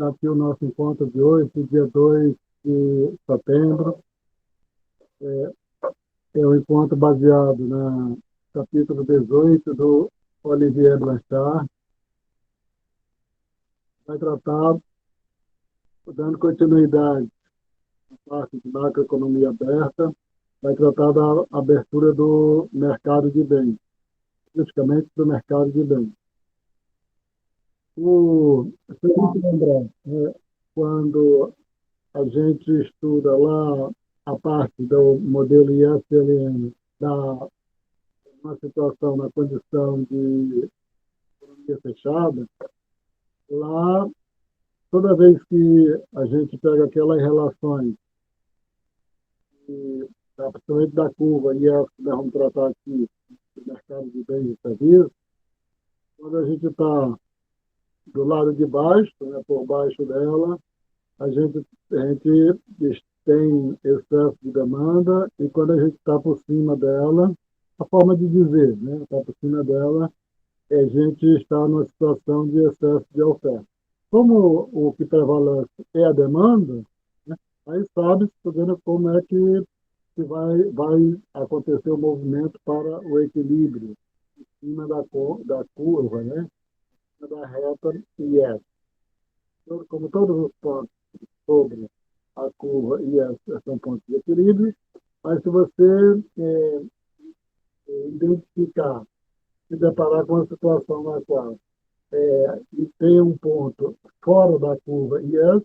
Aqui o nosso encontro de hoje, dia 2 de setembro, é um encontro baseado no capítulo 18 do Olivier Blanchard. Vai tratar, dando continuidade à parte de macroeconomia aberta, vai tratar da abertura do mercado de bens, especificamente do mercado de bens. Se a gente lembrar, né, quando a gente estuda lá a parte do modelo ISLM, da uma situação na condição de economia fechada, lá, toda vez que a gente pega aquelas relações, principalmente da curva, e é que nós vamos tratar aqui do mercado de bens e serviços, quando a gente está do lado de baixo, né, por baixo dela, a gente tem excesso de demanda, e quando a gente está por cima dela, a forma de dizer, né, está por cima dela, a gente está numa situação de excesso de oferta. Como o que prevalece é a demanda, né, aí sabe-se como é que vai acontecer o movimento para o equilíbrio em cima da curva, né, da reta IS. Como todos os pontos sobre a curva IS são pontos de equilíbrio, mas se você identificar, se deparar com uma situação na qual e tem um ponto fora da curva IS,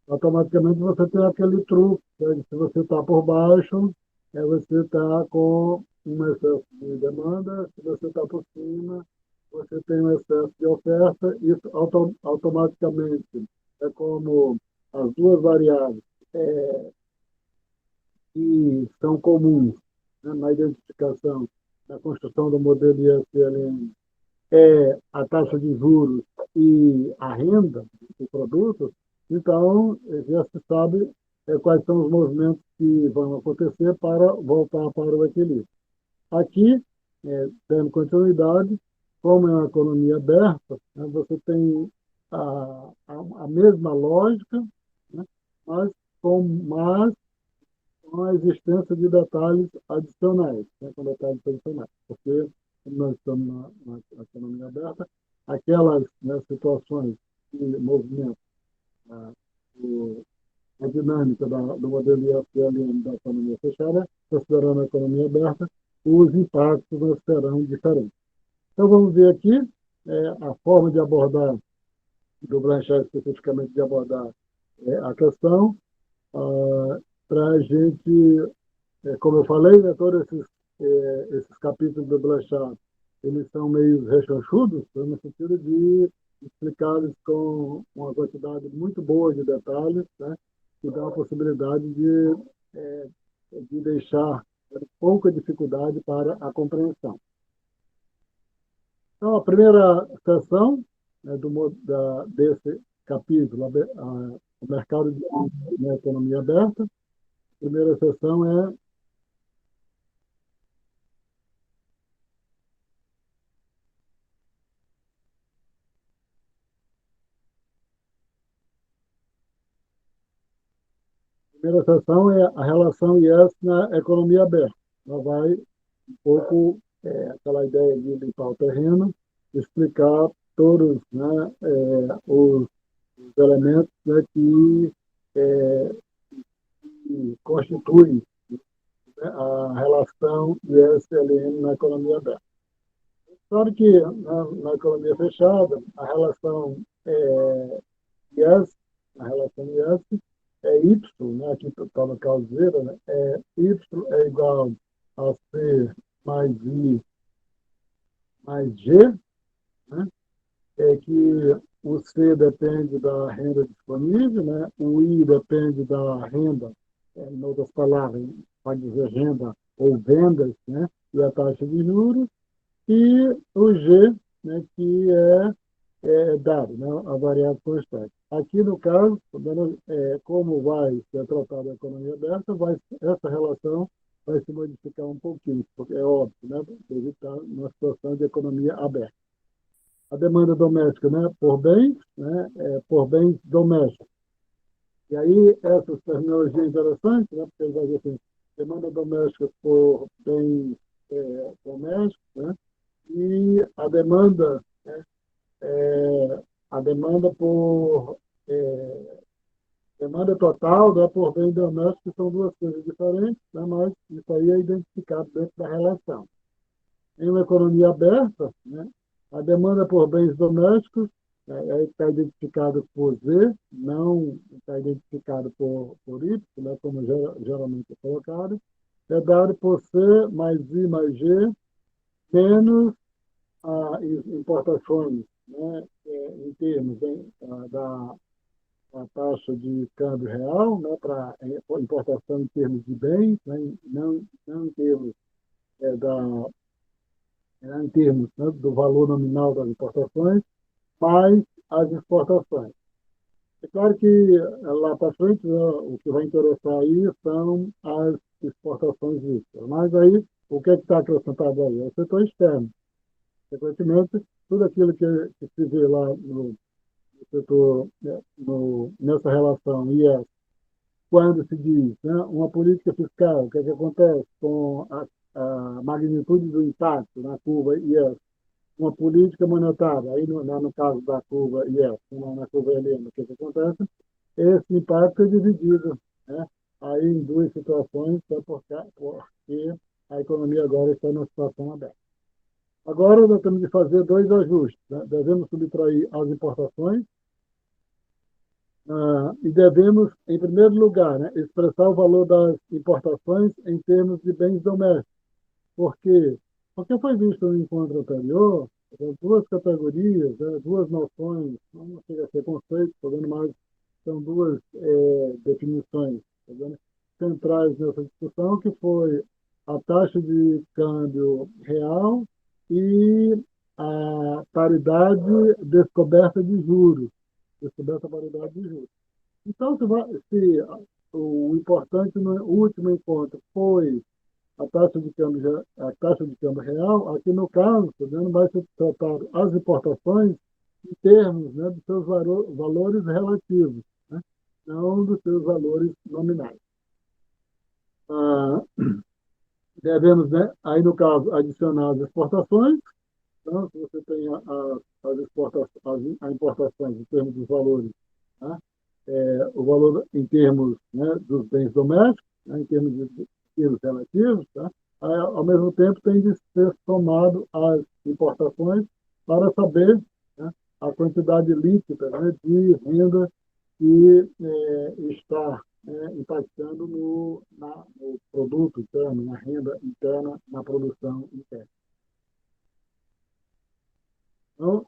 automaticamente você tem aquele truque, né? Se você está por baixo, você está com um excesso de demanda, se você está por cima, você tem um excesso de oferta, isso automaticamente é como as duas variáveis que são comuns, né, na identificação, na construção do modelo ISLM, é a taxa de juros e a renda do produto, então já se sabe quais são os movimentos que vão acontecer para voltar para o equilíbrio. Aqui, dando continuidade, como é uma economia aberta, né, você tem a mesma lógica, né, mas com a existência de detalhes adicionais, né, com detalhes adicionais, porque como nós estamos na economia aberta, aquelas, né, situações de movimento, né, o, a dinâmica do modelo IFLM da economia fechada, considerando a economia aberta, os impactos serão diferentes. Então, vamos ver aqui a forma de abordar, do Blanchard especificamente, de abordar a questão, para a gente, como eu falei, né, todos esses capítulos do Blanchard, eles são meio rechonchudos, né, no sentido de explicá-los com uma quantidade muito boa de detalhes, né, que dá a possibilidade de deixar pouca dificuldade para a compreensão. Então, a primeira seção, né, desse capítulo, o mercado na economia aberta, a primeira seção é primeira seção é a relação IES na economia aberta. Ela vai um pouco aquela ideia de limpar o terreno, explicar todos, né, os elementos, né, que constituem, né, a relação IES-LN na economia aberta. Claro que na economia fechada, a relação IES, a relação IES é Y, né, aqui está no caso zero, né, Y é igual a C mais I mais G, né, que o C depende da renda disponível, né, o I depende da renda, em outras palavras, pode dizer renda ou vendas, né, e a taxa de juros, e o G, né, que é dado, né, a variável constante. Aqui, no caso, como vai ser tratada a economia aberta, essa relação vai se modificar um pouquinho, porque é óbvio, né, devido estar numa situação de economia aberta. a demanda doméstica, né, por bens, né, por bens domésticos. E aí, essa terminologia é interessante, né, porque ele vai dizer assim, demanda doméstica por bens domésticos, né, e a demanda por demanda total, né, por bem doméstico, são duas coisas diferentes, né, mas isso aí é identificado dentro da relação. Em uma economia aberta, né, a demanda por bens domésticos está identificado por Z, não está identificado por Y, né, como geralmente é colocado, é dado por C mais I mais G menos as importações, né, em termos da a taxa de câmbio real, né, para importação em termos de bens, né, não em termos, da, não em termos, né, do valor nominal das importações, mais as exportações. É claro que lá para frente, né, o que vai interessar aí são as exportações líquidas. Mas aí, o que é que está acrescentado aí? É o setor externo. Consequentemente, tudo aquilo que se vê lá no setor, né, nessa relação IES, quando se diz, né, uma política fiscal, o que é que acontece com a magnitude do impacto na curva IES? Uma política monetária, aí no caso da curva IES, na curva helena, o que é que acontece? Esse impacto é dividido, né, aí em duas situações, porque a economia agora está numa situação aberta. Agora nós temos de fazer dois ajustes. Né? Devemos subtrair as importações e devemos, em primeiro lugar, né, expressar o valor das importações em termos de bens domésticos. Por quê? Porque foi visto no encontro anterior duas categorias, né, duas noções, não chega a ser conceito, mas são duas definições centrais nessa discussão, que foi a taxa de câmbio real e a paridade descoberta de juros. Descoberta a paridade de juros. Então, se o importante no último encontro foi a taxa de câmbio real, aqui no caso, vai ser tratado as importações em termos, né, dos seus valores relativos, né, não dos seus valores nominais. Ah, devemos, né, aí no caso, adicionar as exportações. Então, se você tem as exportações, as importações em termos dos valores, né, o valor em termos, né, dos bens domésticos, né, em termos de quilos relativos, tá? Ao mesmo tempo tem de ser somado as importações para saber, né, a quantidade líquida, né, de renda que está impactando no produto interno, na renda interna, na produção interna. Então,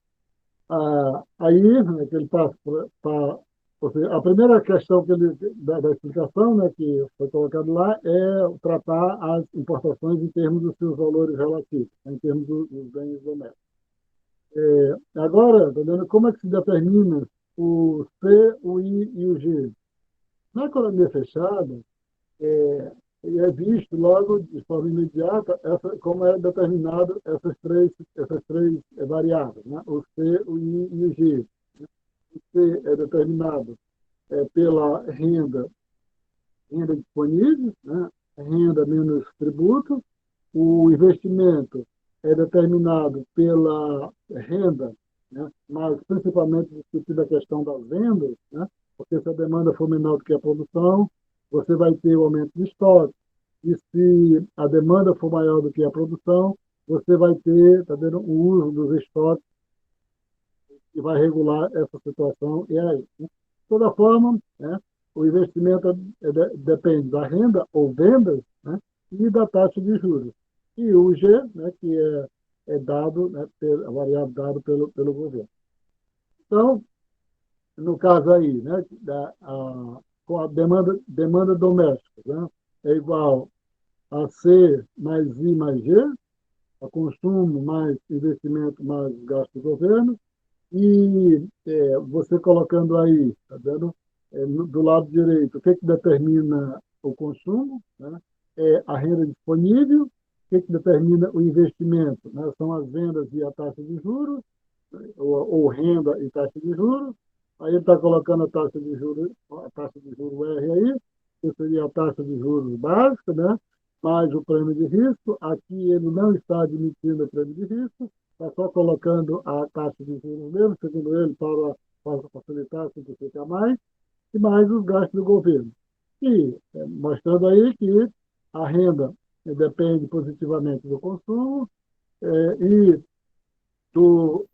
aí, né, que ele passa para. Ou seja, a primeira questão da explicação, né, que foi colocado lá, é tratar as importações em termos dos seus valores relativos, né, em termos dos bens domésticos. Agora, tá vendo, como é que se determina o C, o I e o G? Na economia fechada, é, é visto logo de forma imediata como é determinado essas três variáveis, né? O C, o I e o G. O C é determinado pela renda disponível, né? Renda menos tributo. O investimento é determinado pela renda, né? Mas principalmente discutindo a questão das vendas, né? Porque se a demanda for menor do que a produção, você vai ter o aumento de estoque. E se a demanda for maior do que a produção, você vai ter, tá vendo, o uso dos estoques que vai regular essa situação. E aí, né? De toda forma, né, o investimento depende da renda ou vendas, né, e da taxa de juros. E o G, né, que é dado, né, a variável dado pelo governo. Então, no caso aí, né, com a demanda doméstica, né, é igual a C mais I mais G, a consumo mais investimento mais gasto do governo, e você colocando aí, tá vendo? Do lado direito, o que, que determina o consumo? Né? É a renda disponível. O que, que determina o investimento? Né? São as vendas e a taxa de juros. ou renda e taxa de juros. Aí ele está colocando a taxa de juros R aí, que seria a taxa de juros básica, né? Mais o prêmio de risco. Aqui ele não está admitindo o prêmio de risco, está só colocando a taxa de juros mesmo, segundo ele, para facilitar, simplificar mais, e mais os gastos do governo. E mostrando aí que a renda depende positivamente do consumo, e, ou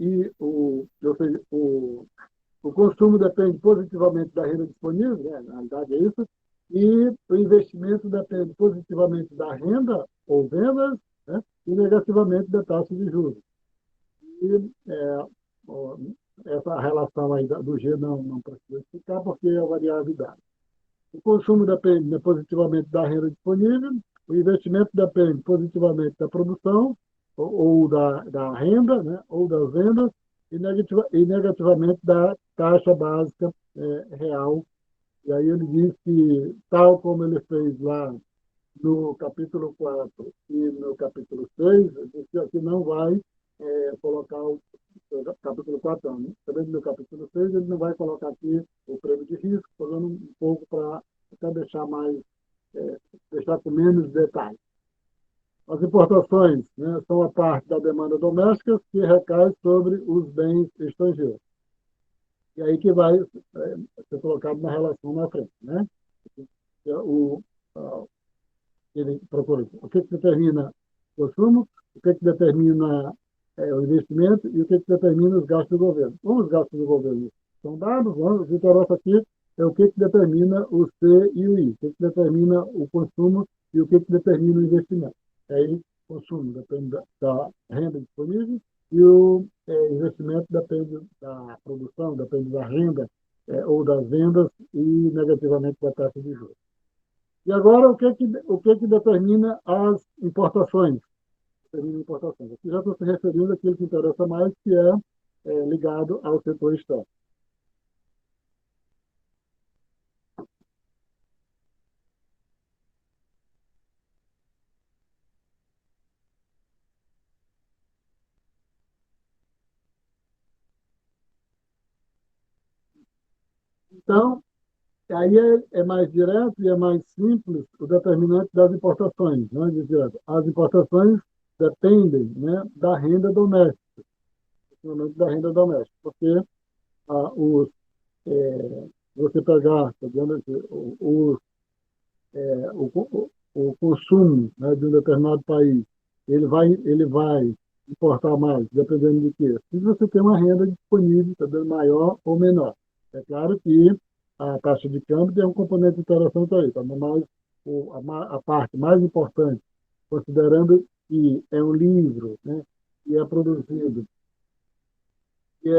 seja, o consumo depende positivamente da renda disponível, né? Na realidade é isso, e o investimento depende positivamente da renda ou vendas, né? E negativamente da taxa de juros. E essa relação aí do G não precisa explicar, porque é a variabilidade. O consumo depende, né, positivamente da renda disponível, o investimento depende positivamente da produção ou da renda, né, ou das vendas, e negativamente da taxa básica real. E aí ele diz que, tal como ele fez lá no capítulo 4 e no capítulo 6, disse que não vai colocar o capítulo 4, não, né? Também no capítulo 6 ele não vai colocar aqui o prêmio de risco, falando um pouco para até deixar com menos detalhes. As importações, né, são a parte da demanda doméstica que recai sobre os bens estrangeiros. E aí que vai ser colocado na relação na frente, né? O, ele procura o que determina o consumo, o que determina o investimento e o que determina os gastos do governo. Os gastos do governo são dados, o que interessa aqui é o que determina o C e o I, o que determina o consumo e o que determina o investimento. Aí, o consumo depende da renda disponível e o investimento depende da produção, depende da renda ou das vendas e negativamente da taxa de juros. E agora, o que determina as importações? Determina importações. Aqui já estou se referindo àquilo que interessa mais, que é ligado ao setor externo. Então, aí é mais direto e é mais simples o determinante das importações. Né, direto. As importações dependem, né, da renda doméstica, da renda doméstica, porque os, você pegar, tá vendo aqui, o consumo, né, de um determinado país, ele vai importar mais, dependendo de quê? Se você tem uma renda disponível, tá vendo, maior ou menor. É claro que a taxa de câmbio tem um componente interessante aí, tá? Mas a parte mais importante, considerando que é um livro, né, que é produzido, que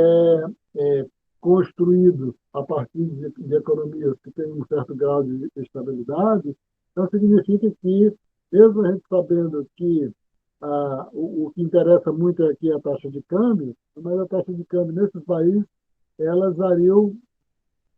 é construído a partir de economias que têm um certo grau de estabilidade, então significa que, mesmo a gente sabendo que o que interessa muito aqui é a taxa de câmbio, mas a taxa de câmbio nesses países, elas variam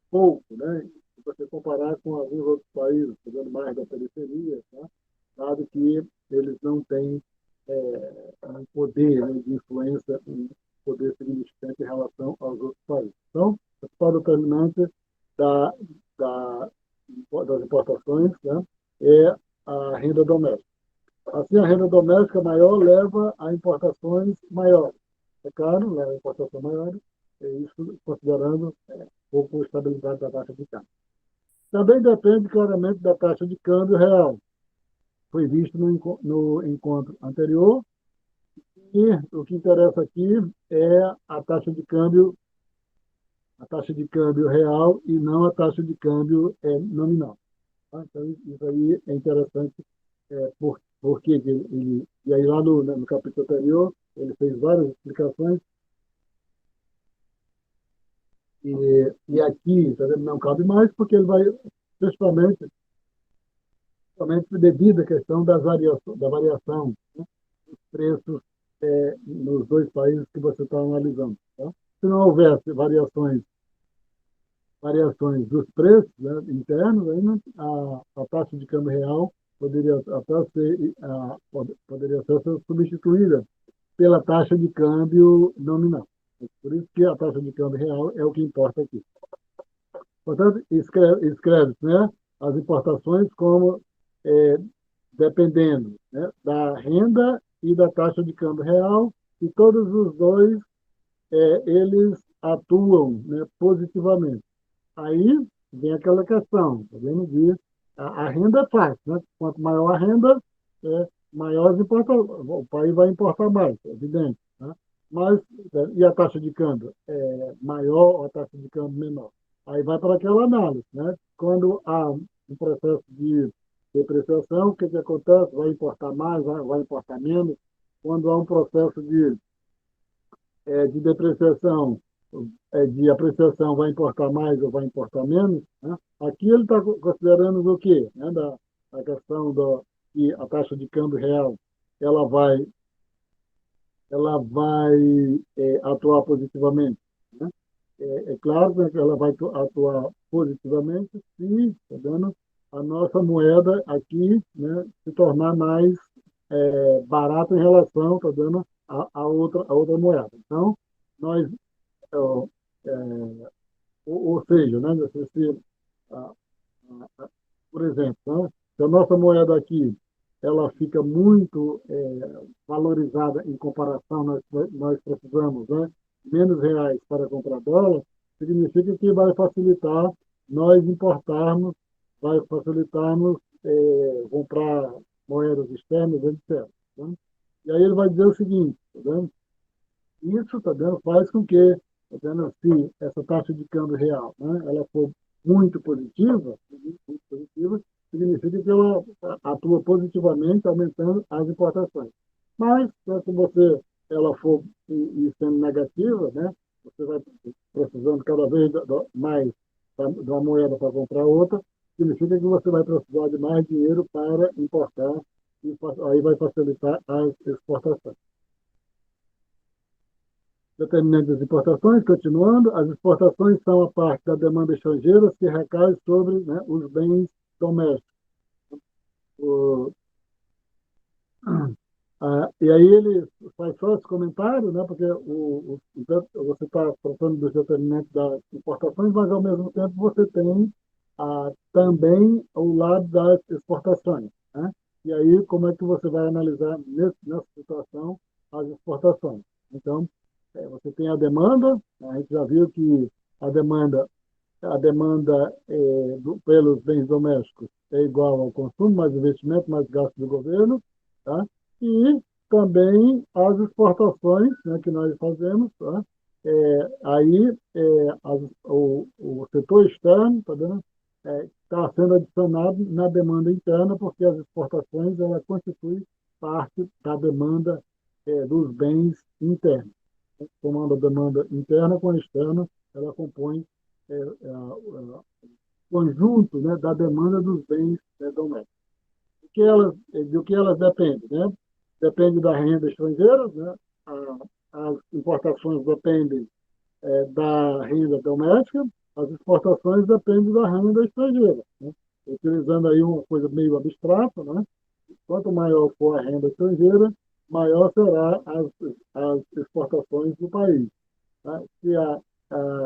pouco, né? Se você comparar com alguns outros países, pegando mais da periferia, tá? Dado que eles não têm um poder, né, de influência, um poder significante em relação aos outros países. Então, o principal determinante da, da, das importações, né, é a renda doméstica. Assim, a renda doméstica maior leva a importações maiores. É claro, leva a importações maiores, isso considerando pouco estabilidade da taxa de câmbio. Também depende claramente da taxa de câmbio real. Foi visto no encontro anterior, e o que interessa aqui é a taxa de câmbio real e não a taxa de câmbio nominal. Tá? Então, isso aí é interessante, porque e aí lá no capítulo anterior, ele fez várias explicações, e aqui, tá vendo, não cabe mais, porque ele vai, principalmente, devido à questão da variação, né, dos preços nos dois países que você está analisando. Tá? Se não houvesse variações dos preços, né, internos, aí, né, a taxa de câmbio real poderia ser substituída pela taxa de câmbio nominal. Por isso que a taxa de câmbio real é o que importa aqui. Portanto, escreve-se, né, as importações como é, dependendo, né, da renda e da taxa de câmbio real, e todos os dois eles atuam, né, positivamente. Aí vem aquela questão, tá vendo? A renda é fácil, né? Quanto maior a renda, maior o país vai importar mais, é evidente. Né? Mas, e a taxa de câmbio? É maior ou a taxa de câmbio menor? Aí vai para aquela análise, né? Quando há um processo de depreciação, o que, que acontece? Vai importar mais, vai importar menos? Quando há um processo de depreciação, de apreciação, vai importar mais ou vai importar menos, né? Aqui ele está considerando o quê? Né? A questão que a taxa de câmbio real ela vai, ela vai atuar positivamente. Né? É claro, né, que ela vai atuar positivamente se, tá vendo, a nossa moeda aqui, né, se tornar mais barata em relação, tá vendo, a outra moeda. Então, nós ou seja, né, a- por exemplo, né, se a nossa moeda aqui ela fica muito valorizada em comparação, nós precisamos, né, menos reais para comprar dólar, significa que vai facilitar nós importarmos, vai facilitarmos comprar moedas externas, etc. Né? E aí ele vai dizer o seguinte, tá vendo? Isso tá vendo, faz com que, tá vendo, se essa taxa de câmbio real, né, ela for muito positiva, significa que ela atua positivamente, aumentando as importações. Mas, né, se ela for e sendo negativa, né, você vai precisando cada vez mais de uma moeda para comprar outra, significa que você vai precisar de mais dinheiro para importar, e aí vai facilitar as exportações. Determinante das importações, continuando, as exportações são a parte da demanda estrangeira que recai sobre, né, os bens domésticos. O, e aí ele faz só esse comentário, né, porque você está tratando dos determinantes das importações, mas ao mesmo tempo você tem também o lado das exportações. Né? E aí, como é que você vai analisar nessa situação as exportações? Então, você tem a demanda, né, a gente já viu que a demanda, pelos bens domésticos é igual ao consumo, mais investimento, mais gasto do governo, tá? E também as exportações, né, que nós fazemos, tá? Aí o setor externo, tá vendo? Está sendo adicionado na demanda interna, porque as exportações ela constituem parte da demanda dos bens internos. Somando a demanda interna com a externa, ela compõe o conjunto, né, da demanda dos bens domésticos. Do que elas dependem? Né? Depende da renda estrangeira, né? As importações dependem da renda doméstica, as exportações dependem da renda estrangeira. Né? Utilizando aí uma coisa meio abstrata, né? Quanto maior for a renda estrangeira, maior será as exportações do país. Tá? Se a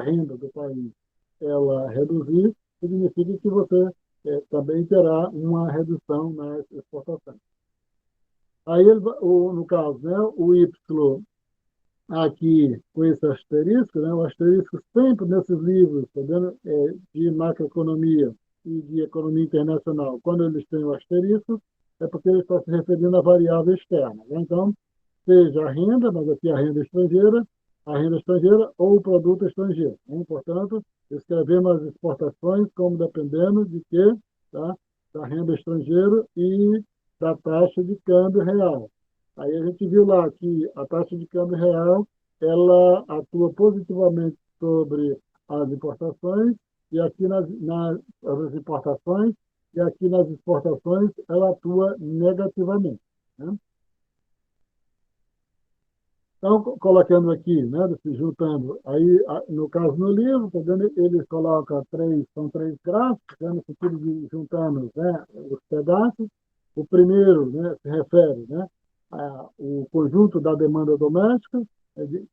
renda do país ela reduzir, significa que você também terá uma redução nas exportações. Aí, no caso, né, o Y aqui com esse asterisco, né, o asterisco sempre nesses livros, tá vendo, de macroeconomia e de economia internacional, quando eles têm o asterisco, é porque ele está se referindo à variável externa. Né? Então, seja a renda, mas aqui a renda estrangeira ou o produto estrangeiro. Né? Portanto, escrevemos as exportações como dependendo de quê? Tá? Da renda estrangeira e da taxa de câmbio real. Aí a gente viu lá que a taxa de câmbio real ela atua positivamente sobre as importações e aqui nas importações e aqui nas exportações ela atua negativamente. Né? Então, colocando aqui, né, se juntando, aí, no caso, no livro, tá vendo, ele coloca são três gráficos, né, no sentido de juntando, né, os pedaços. O primeiro, né, se refere, né, ao conjunto da demanda doméstica,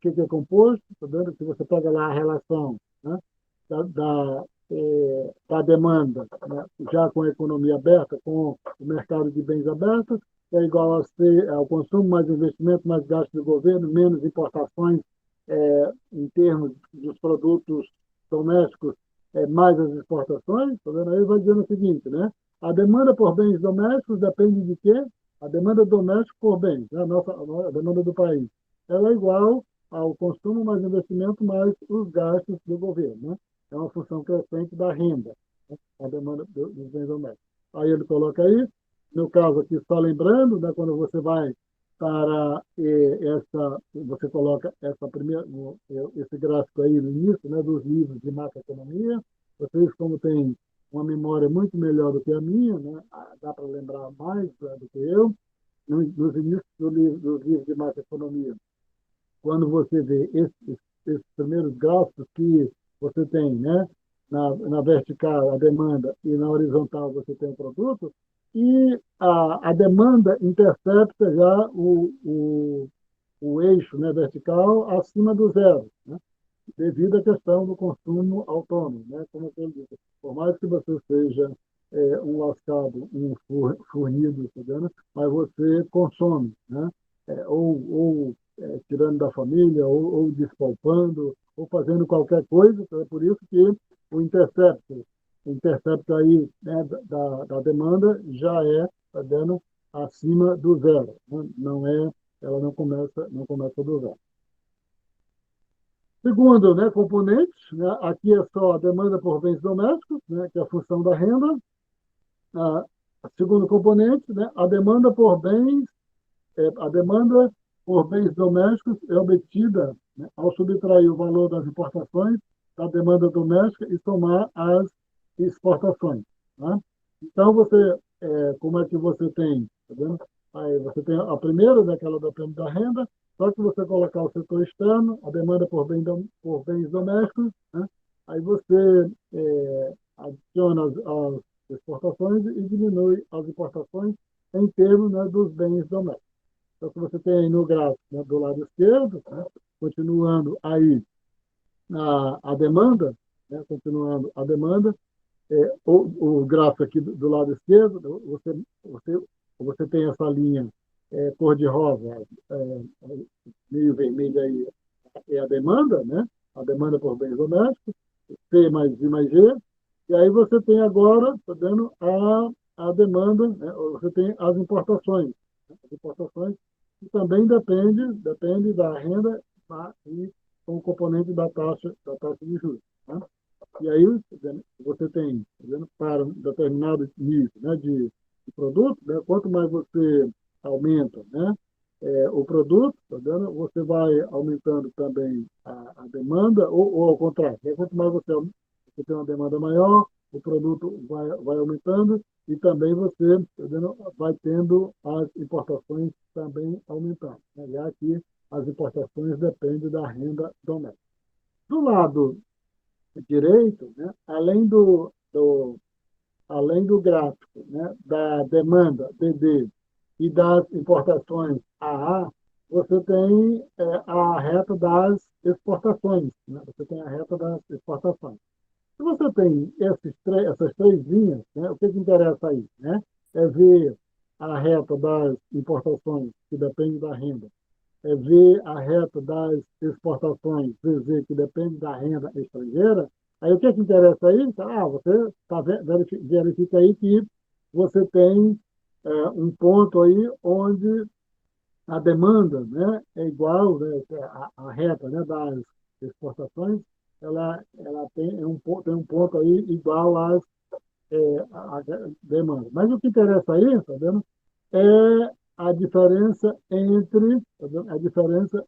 que é composto, tá vendo? Se você pega lá a relação, né, da, da, da demanda, né, já com a economia aberta, com o mercado de bens aberto, é igual a ser ao consumo, mais investimento, mais gasto do governo, menos importações em termos dos produtos domésticos, mais as exportações, tá vendo? Aí vai dizendo o seguinte, né? A demanda por bens domésticos depende de quê? A demanda doméstica por bens, né? A demanda do país. Ela é igual ao consumo mais investimento mais os gastos do governo, né? É uma função crescente da renda, né? A demanda dos bens domésticos. Aí ele coloca aí, no caso aqui, só lembrando, né, quando você vai para você coloca essa primeira, esse gráfico aí no início, né, dos livros de macroeconomia. Vocês, como têm uma memória muito melhor do que a minha, né, dá para lembrar mais do que eu, nos inícios dos livros de macroeconomia, quando você vê esses primeiros gráficos que você tem, né? Na vertical, a demanda, e na horizontal você tem o produto, e a demanda intercepta já o eixo, né, vertical acima do zero, né? Devido à questão do consumo autônomo, né? Como eu disse, por mais que você seja um lascado, um fornido, tá vendo? Mas você consome, né? Ou tirando da família, ou despalpando, ou fazendo qualquer coisa. Então é por isso que o intercepto aí, né, da demanda já tá vendo, acima do zero, né? Não é, ela não começa do zero. Segundo, né, componente, né, aqui é só a demanda por bens domésticos, né, que é a função da renda. Ah, segundo componente, né, a demanda por bens domésticos é obtida, né, ao subtrair o valor das importações da demanda doméstica e somar as exportações. Né? Então, como é que você tem? Tá vendo? Aí você tem a primeira, né, aquela depende da renda, só que você colocar o setor externo, a demanda por bens domésticos, né? Aí você adiciona as exportações e diminui as importações em termos, né, dos bens domésticos. Então, se você tem aí no gráfico, né, do lado esquerdo, né, continuando aí a demanda, né, continuando a demanda, o gráfico aqui do lado esquerdo, você tem essa linha cor-de-rosa, meio vermelha aí, é a demanda, né? A demanda por bens domésticos, P mais I mais G, e aí você tem agora, tá vendo, a demanda, né? Você tem as importações. Né? As importações que também depende da renda, tá? E com o componente da taxa de juros. Né? E aí você tem, tá vendo, para um determinado nível, né, de produto, né, quanto mais você aumenta, né, o produto, tá vendo, você vai aumentando também a demanda, ou ao contrário, né, quanto mais você tem uma demanda maior, o produto vai aumentando e também você, tá vendo, vai tendo as importações também aumentando. Né, já que as importações dependem da renda doméstica. Do lado direito, né, além do gráfico, né, da demanda, DD, e das importações, AA, você tem a reta das exportações. Né? Você tem a reta das exportações. Se você tem essas três linhas, né, o que interessa aí? Né? É ver a reta das importações, que depende da renda, ver a reta das exportações, VZ, que depende da renda estrangeira. Aí o que interessa aí? Você verifica aí que você tem um ponto aí onde a demanda, né, é igual, né, a reta, né, das exportações, ela tem um ponto aí igual à demanda. Mas o que interessa aí, tá vendo? É a diferença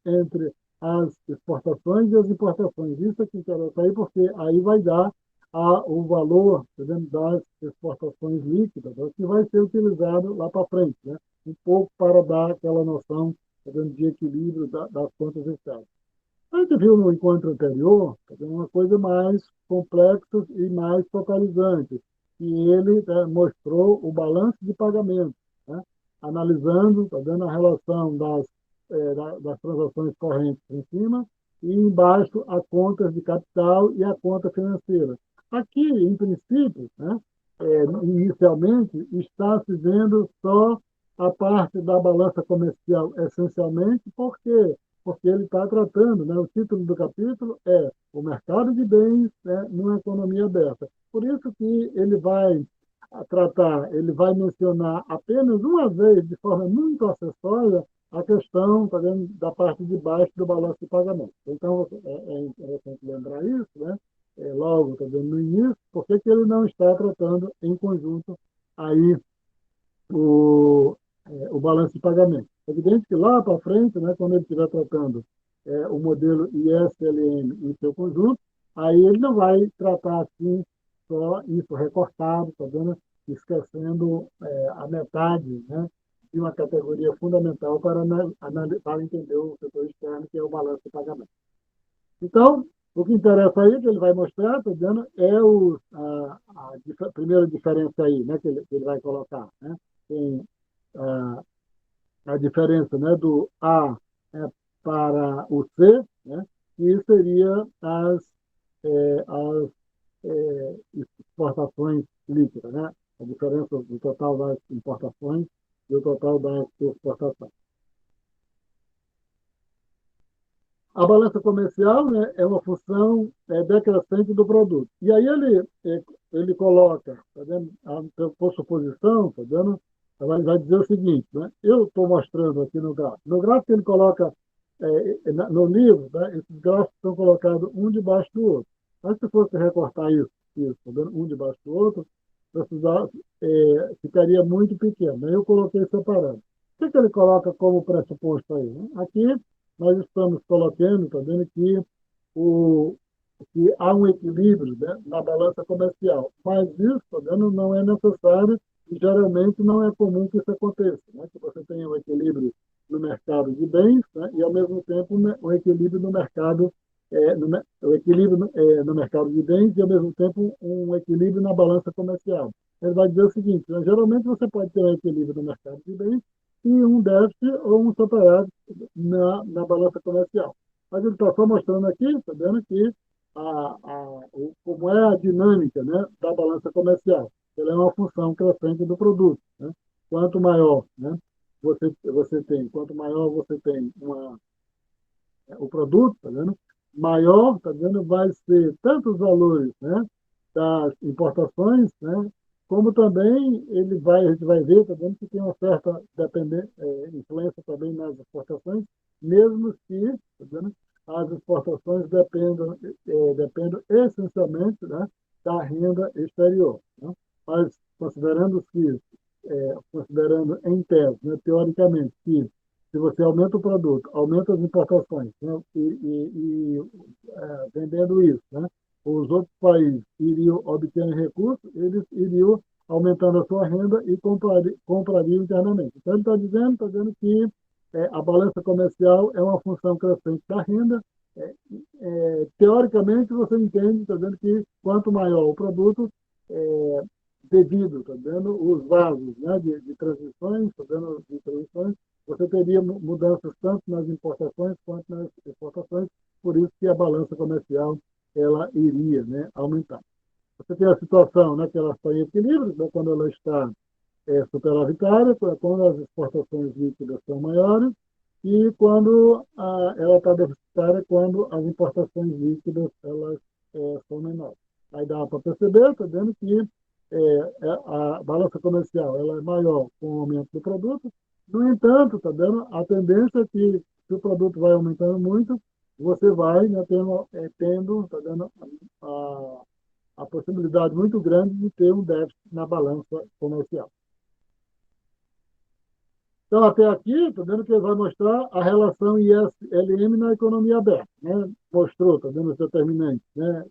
entre as exportações e as importações. Isso é que interessa aí, porque aí vai dar o valor, tá vendo, das exportações líquidas, né, que vai ser utilizado lá para frente, né? Um pouco para dar aquela noção, tá vendo, de equilíbrio das contas externas. A gente viu no encontro anterior, tá vendo, uma coisa mais complexa e mais focalizante, e ele, né, mostrou o balanço de pagamento, né? Analisando, tá vendo, a relação das das transações correntes em cima, e embaixo a contas de capital e a conta financeira. Aqui, em princípio, né, inicialmente, está se vendo só a parte da balança comercial, essencialmente, por quê? Porque ele está tratando, né, o título do capítulo é o mercado de bens, né, numa economia aberta. Por isso que ele vai tratar, ele vai mencionar apenas uma vez, de forma muito acessória, a questão, tá vendo, da parte de baixo do balanço de pagamento. Então, é interessante lembrar isso, né? Logo, tá vendo, no início, por que ele não está tratando em conjunto aí o, o balanço de pagamento? É evidente que lá para frente, né, quando ele estiver tratando o modelo ISLM em seu conjunto, aí ele não vai tratar assim só isso recortado, tá vendo? Esquecendo a metade, né, de uma categoria fundamental para entender o setor externo, que é o balanço de pagamento. Então, o que interessa aí, que ele vai mostrar, estou dizendo, é a primeira diferença aí, né, que ele vai colocar. Né? Tem a diferença, né, do A para o C, né, que seria as exportações líquidas, né? A diferença do total das importações e o total das exportações. A balança comercial, né, é uma função decrescente do produto. E aí ele coloca, tá vendo? Por suposição, tá vendo? Vai dizer o seguinte, né? Eu estou mostrando aqui no gráfico. No gráfico ele coloca, no livro, né, esses gráficos estão colocados um debaixo do outro. Mas se fosse recortar isso, tá vendo? Um debaixo do outro, ficaria muito pequeno. Né? Eu coloquei separado. O que ele coloca como pressuposto aí? Né? Aqui nós estamos colocando, tá vendo, o, que há um equilíbrio, né, na balança comercial. Mas isso, tá vendo, não é necessário e geralmente não é comum que isso aconteça. Né? Que você tenha um equilíbrio no mercado de bens, né, e, ao mesmo tempo, né, um equilíbrio no mercado, o equilíbrio no mercado de bens e, ao mesmo tempo, um equilíbrio na balança comercial. Ele vai dizer o seguinte, né, geralmente você pode ter um equilíbrio no mercado de bens e um déficit ou um superávit na balança comercial. Mas ele está só mostrando aqui, está vendo que como é a dinâmica, né, da balança comercial. Ela é uma função crescente do produto. Né? Quanto maior, né, você tem, quanto maior você tem o produto, tá vendo? Maior, tá vendo? Vai ser tanto os valores, né, das importações, né, como também a gente vai ver, tá vendo, que tem uma certa influência também nas exportações, mesmo que, tá vendo, as exportações dependam essencialmente, né, da renda exterior. Né? Mas considerando em tese, né, teoricamente, que se você aumenta o produto, aumenta as importações, né, vendendo isso, né, os outros países iriam obtendo recursos, eles iriam aumentando a sua renda e comprariam internamente. Então, ele está dizendo que a balança comercial é uma função crescente da renda. Teoricamente, você entende, está dizendo que quanto maior o produto, devido, tá vendo, os vasos, né, de transições, tá vendo, de transições, você teria mudanças tanto nas importações quanto nas exportações, por isso que a balança comercial ela iria, né, aumentar. Você tem a situação, né, que ela está em equilíbrio, né, quando ela está superavitária, quando as exportações líquidas são maiores, e quando ela está deficitária, quando as importações líquidas elas são menores. Aí dá para perceber, está vendo que a balança comercial ela é maior com o aumento do produto. No entanto, está vendo, a tendência é que se o produto vai aumentando muito, você vai, né, tendo tá vendo, a possibilidade muito grande de ter um déficit na balança comercial. Então, até aqui, estou vendo que ele vai mostrar a relação ISLM na economia aberta. Né? Mostrou, está vendo os determinantes, né,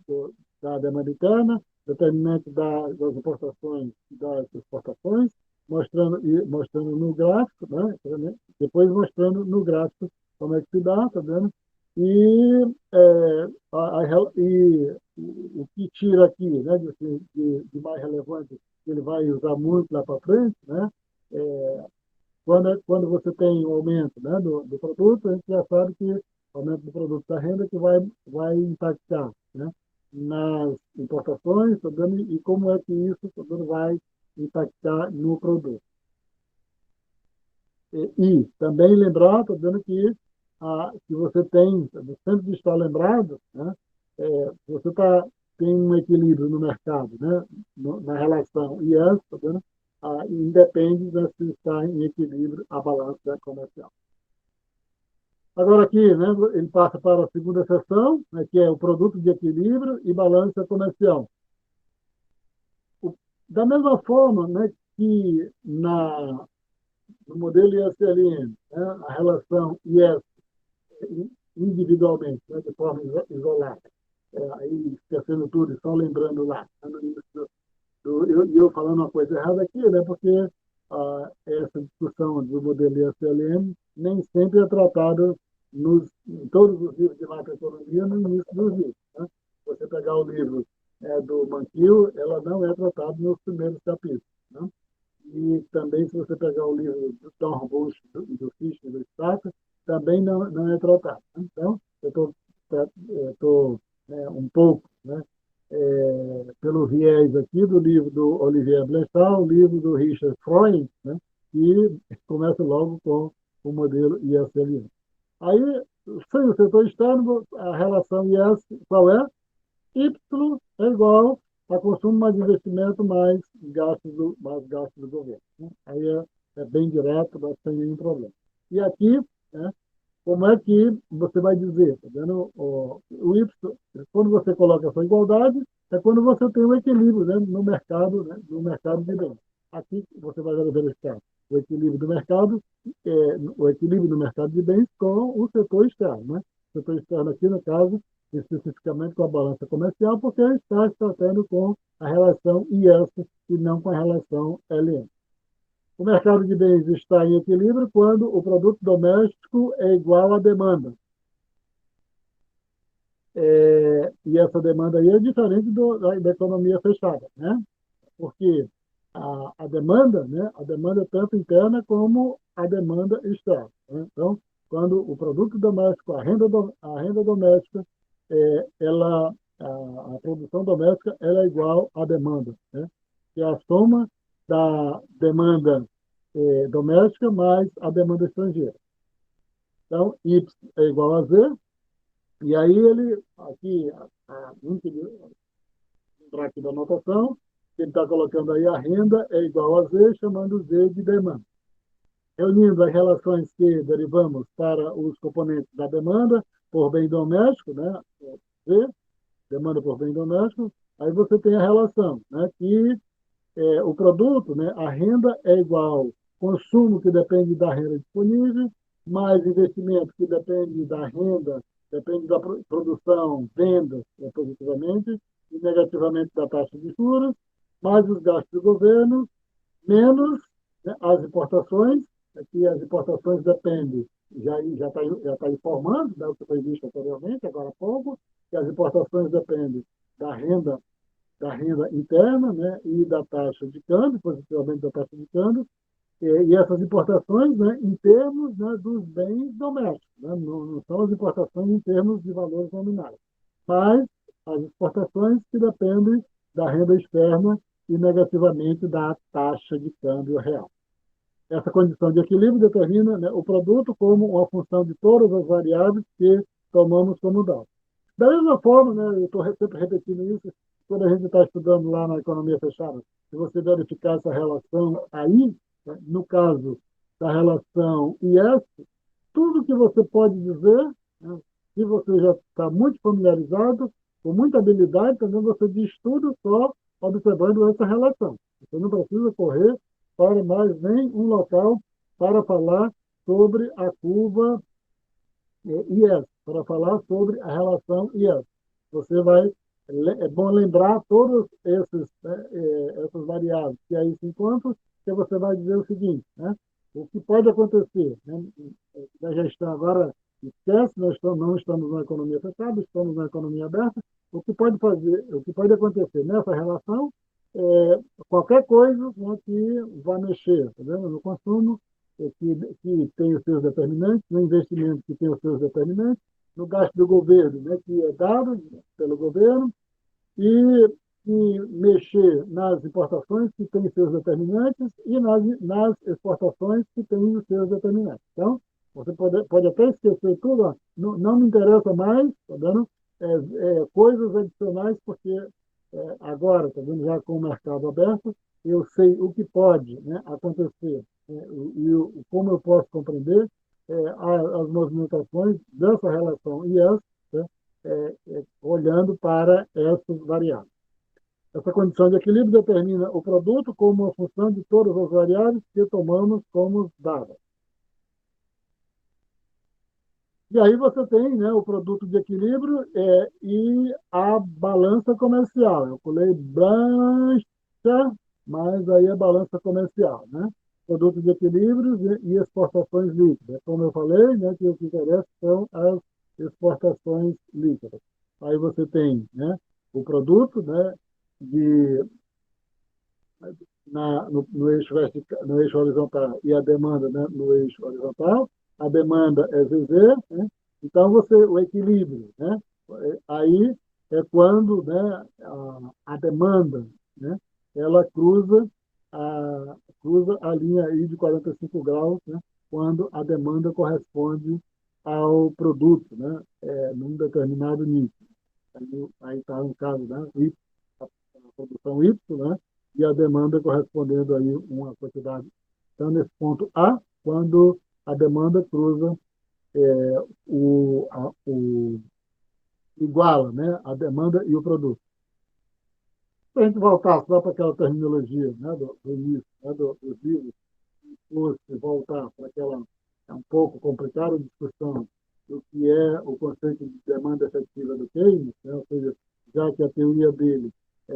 da demanda interna, determinante das importações e das exportações, mostrando no gráfico, né, depois mostrando no gráfico como é que se dá, está vendo? E, o que tira aqui, né, de mais relevante, que ele vai usar muito lá para frente, né, quando você tem o aumento, né, do produto, a gente já sabe que o aumento do produto da renda que vai impactar, né, nas importações, tá vendo? E como é que isso, tá vendo, vai impactar no produto. E também lembrar, estou dizendo que você tem, sempre de estar lembrado, né, você tem um equilíbrio no mercado, né, na relação IES, tá vendo? Independe de se está em equilíbrio a balança comercial. Agora aqui, né, ele passa para a segunda seção, né, que é o produto de equilíbrio e balança comercial. Da mesma forma, né, que no modelo ISLM, né, a relação IS individualmente, né, de forma isolada. Aí esquecendo tudo, só lembrando lá, né, no início eu falando uma coisa errada aqui, né, porque essa discussão do modelo ISLM nem sempre é tratada em todos os livros de macroeconomia no início dos livros. Né? Se você pegar o livro do Mankiw, ela não é tratada nos primeiros capítulos. Né? E também, se você pegar o livro do Tom Bush e do Fischer, do Stata, também não é tratado. Então, eu estou um pouco, né, pelo viés aqui do livro do Olivier Blechal, o livro do Richard Freund, né, que começa logo com o modelo ISLM. Aí, sem o setor externo, a relação IS qual é? Y é igual a consumo mais investimento mais gastos do governo. Né? Aí é bem direto, mas sem nenhum problema. E aqui, né, como é que você vai dizer? Tá vendo? O Y, quando você coloca essa igualdade, é quando você tem um equilíbrio, né, no mercado de bens. Aqui você vai verificar o equilíbrio do mercado, o equilíbrio do mercado de bens com o setor externo. Né? O setor externo aqui, no caso, especificamente com a balança comercial, porque está tratando com a relação IS e não com a relação LM. O mercado de bens está em equilíbrio quando o produto doméstico é igual à demanda. E essa demanda aí é diferente da economia fechada, né? Porque a demanda, né? A demanda é tanto interna como a demanda externa. Né? Então, quando o produto doméstico, a renda doméstica, a produção doméstica, ela é igual à demanda, né? Que é a soma da demanda doméstica mais a demanda estrangeira. Então, Y é igual a Z, e aí ele, aqui, lembrar aqui da anotação, ele está colocando aí a renda é igual a Z, chamando Z de demanda. Reunindo as relações que derivamos para os componentes da demanda por bem doméstico, né? Z, demanda por bem doméstico, aí você tem a relação, né? Que o produto, né? A renda é igual consumo que depende da renda disponível, mais investimento que depende da renda, depende da produção, vendas, positivamente, e negativamente da taxa de juros, mais os gastos do governo, menos, né, as importações, aqui as importações dependem, já tá informando, né, o que foi visto anteriormente, agora há pouco, que as importações dependem da renda interna, né, e da taxa de câmbio, positivamente da taxa de câmbio, e essas importações, né, em termos, né, dos bens domésticos, né, não são as importações em termos de valores nominais, mas as exportações que dependem da renda externa e negativamente da taxa de câmbio real. Essa condição de equilíbrio determina, né, o produto como uma função de todas as variáveis que tomamos como dados. Da mesma forma, né, eu estou sempre repetindo isso, quando a gente está estudando lá na economia fechada, se você verificar essa relação aí, né, no caso da relação IS, tudo que você pode dizer, né, se você já está muito familiarizado, com muita habilidade, também você diz tudo só observando essa relação. Você não precisa correr para mais nem um local para falar sobre a curva IS, para falar sobre a relação IS. Você vai, é bom lembrar todas essas variáveis que aí se encontram, que você vai dizer o seguinte, né? O que pode acontecer, né? Na gestão agora, esquece, não estamos na economia fechada, estamos na economia aberta, o que pode acontecer nessa relação qualquer coisa, né, que vai mexer, tá vendo? No consumo, que tem os seus determinantes, no investimento que tem os seus determinantes, no gasto do governo, né, que é dado pelo governo, e, e mexer nas importações que têm seus determinantes e nas exportações que têm os seus determinantes. Então, você pode até esquecer tudo, ó, não me interessa mais, tá vendo? Coisas adicionais, porque agora, tá vendo, já com o mercado aberto, eu sei o que pode, né, acontecer, como eu posso compreender as movimentações dessa relação IES, né, olhando para essas variáveis. Essa condição de equilíbrio determina o produto como uma função de todas as variáveis que tomamos como dadas. E aí você tem, né, o produto de equilíbrio e a balança comercial. Eu pulei branca, mas aí é balança comercial, né? Produto de equilíbrios e exportações líquidas. Como eu falei, né, que o que interessa são as exportações líquidas. Aí você tem, né, o produto, né, de, no eixo no eixo horizontal e a demanda, né, no eixo horizontal. A demanda é ZZ, né? Então o equilíbrio, né? Aí é quando, né, a demanda, né, ela cruza a linha aí de 45 graus, né, quando a demanda corresponde ao produto, né, num determinado nível. Aí está no caso, né, a produção Y, né, e a demanda correspondendo aí uma quantidade. Então, nesse ponto A, quando a demanda cruza o iguala, né, a demanda e o produto. Se a gente voltar só para aquela terminologia, né, do início, né, dos livros, se fosse voltar para aquela um pouco complicada discussão do que é o conceito de demanda efetiva do Keynes, né, ou seja, já que a teoria dele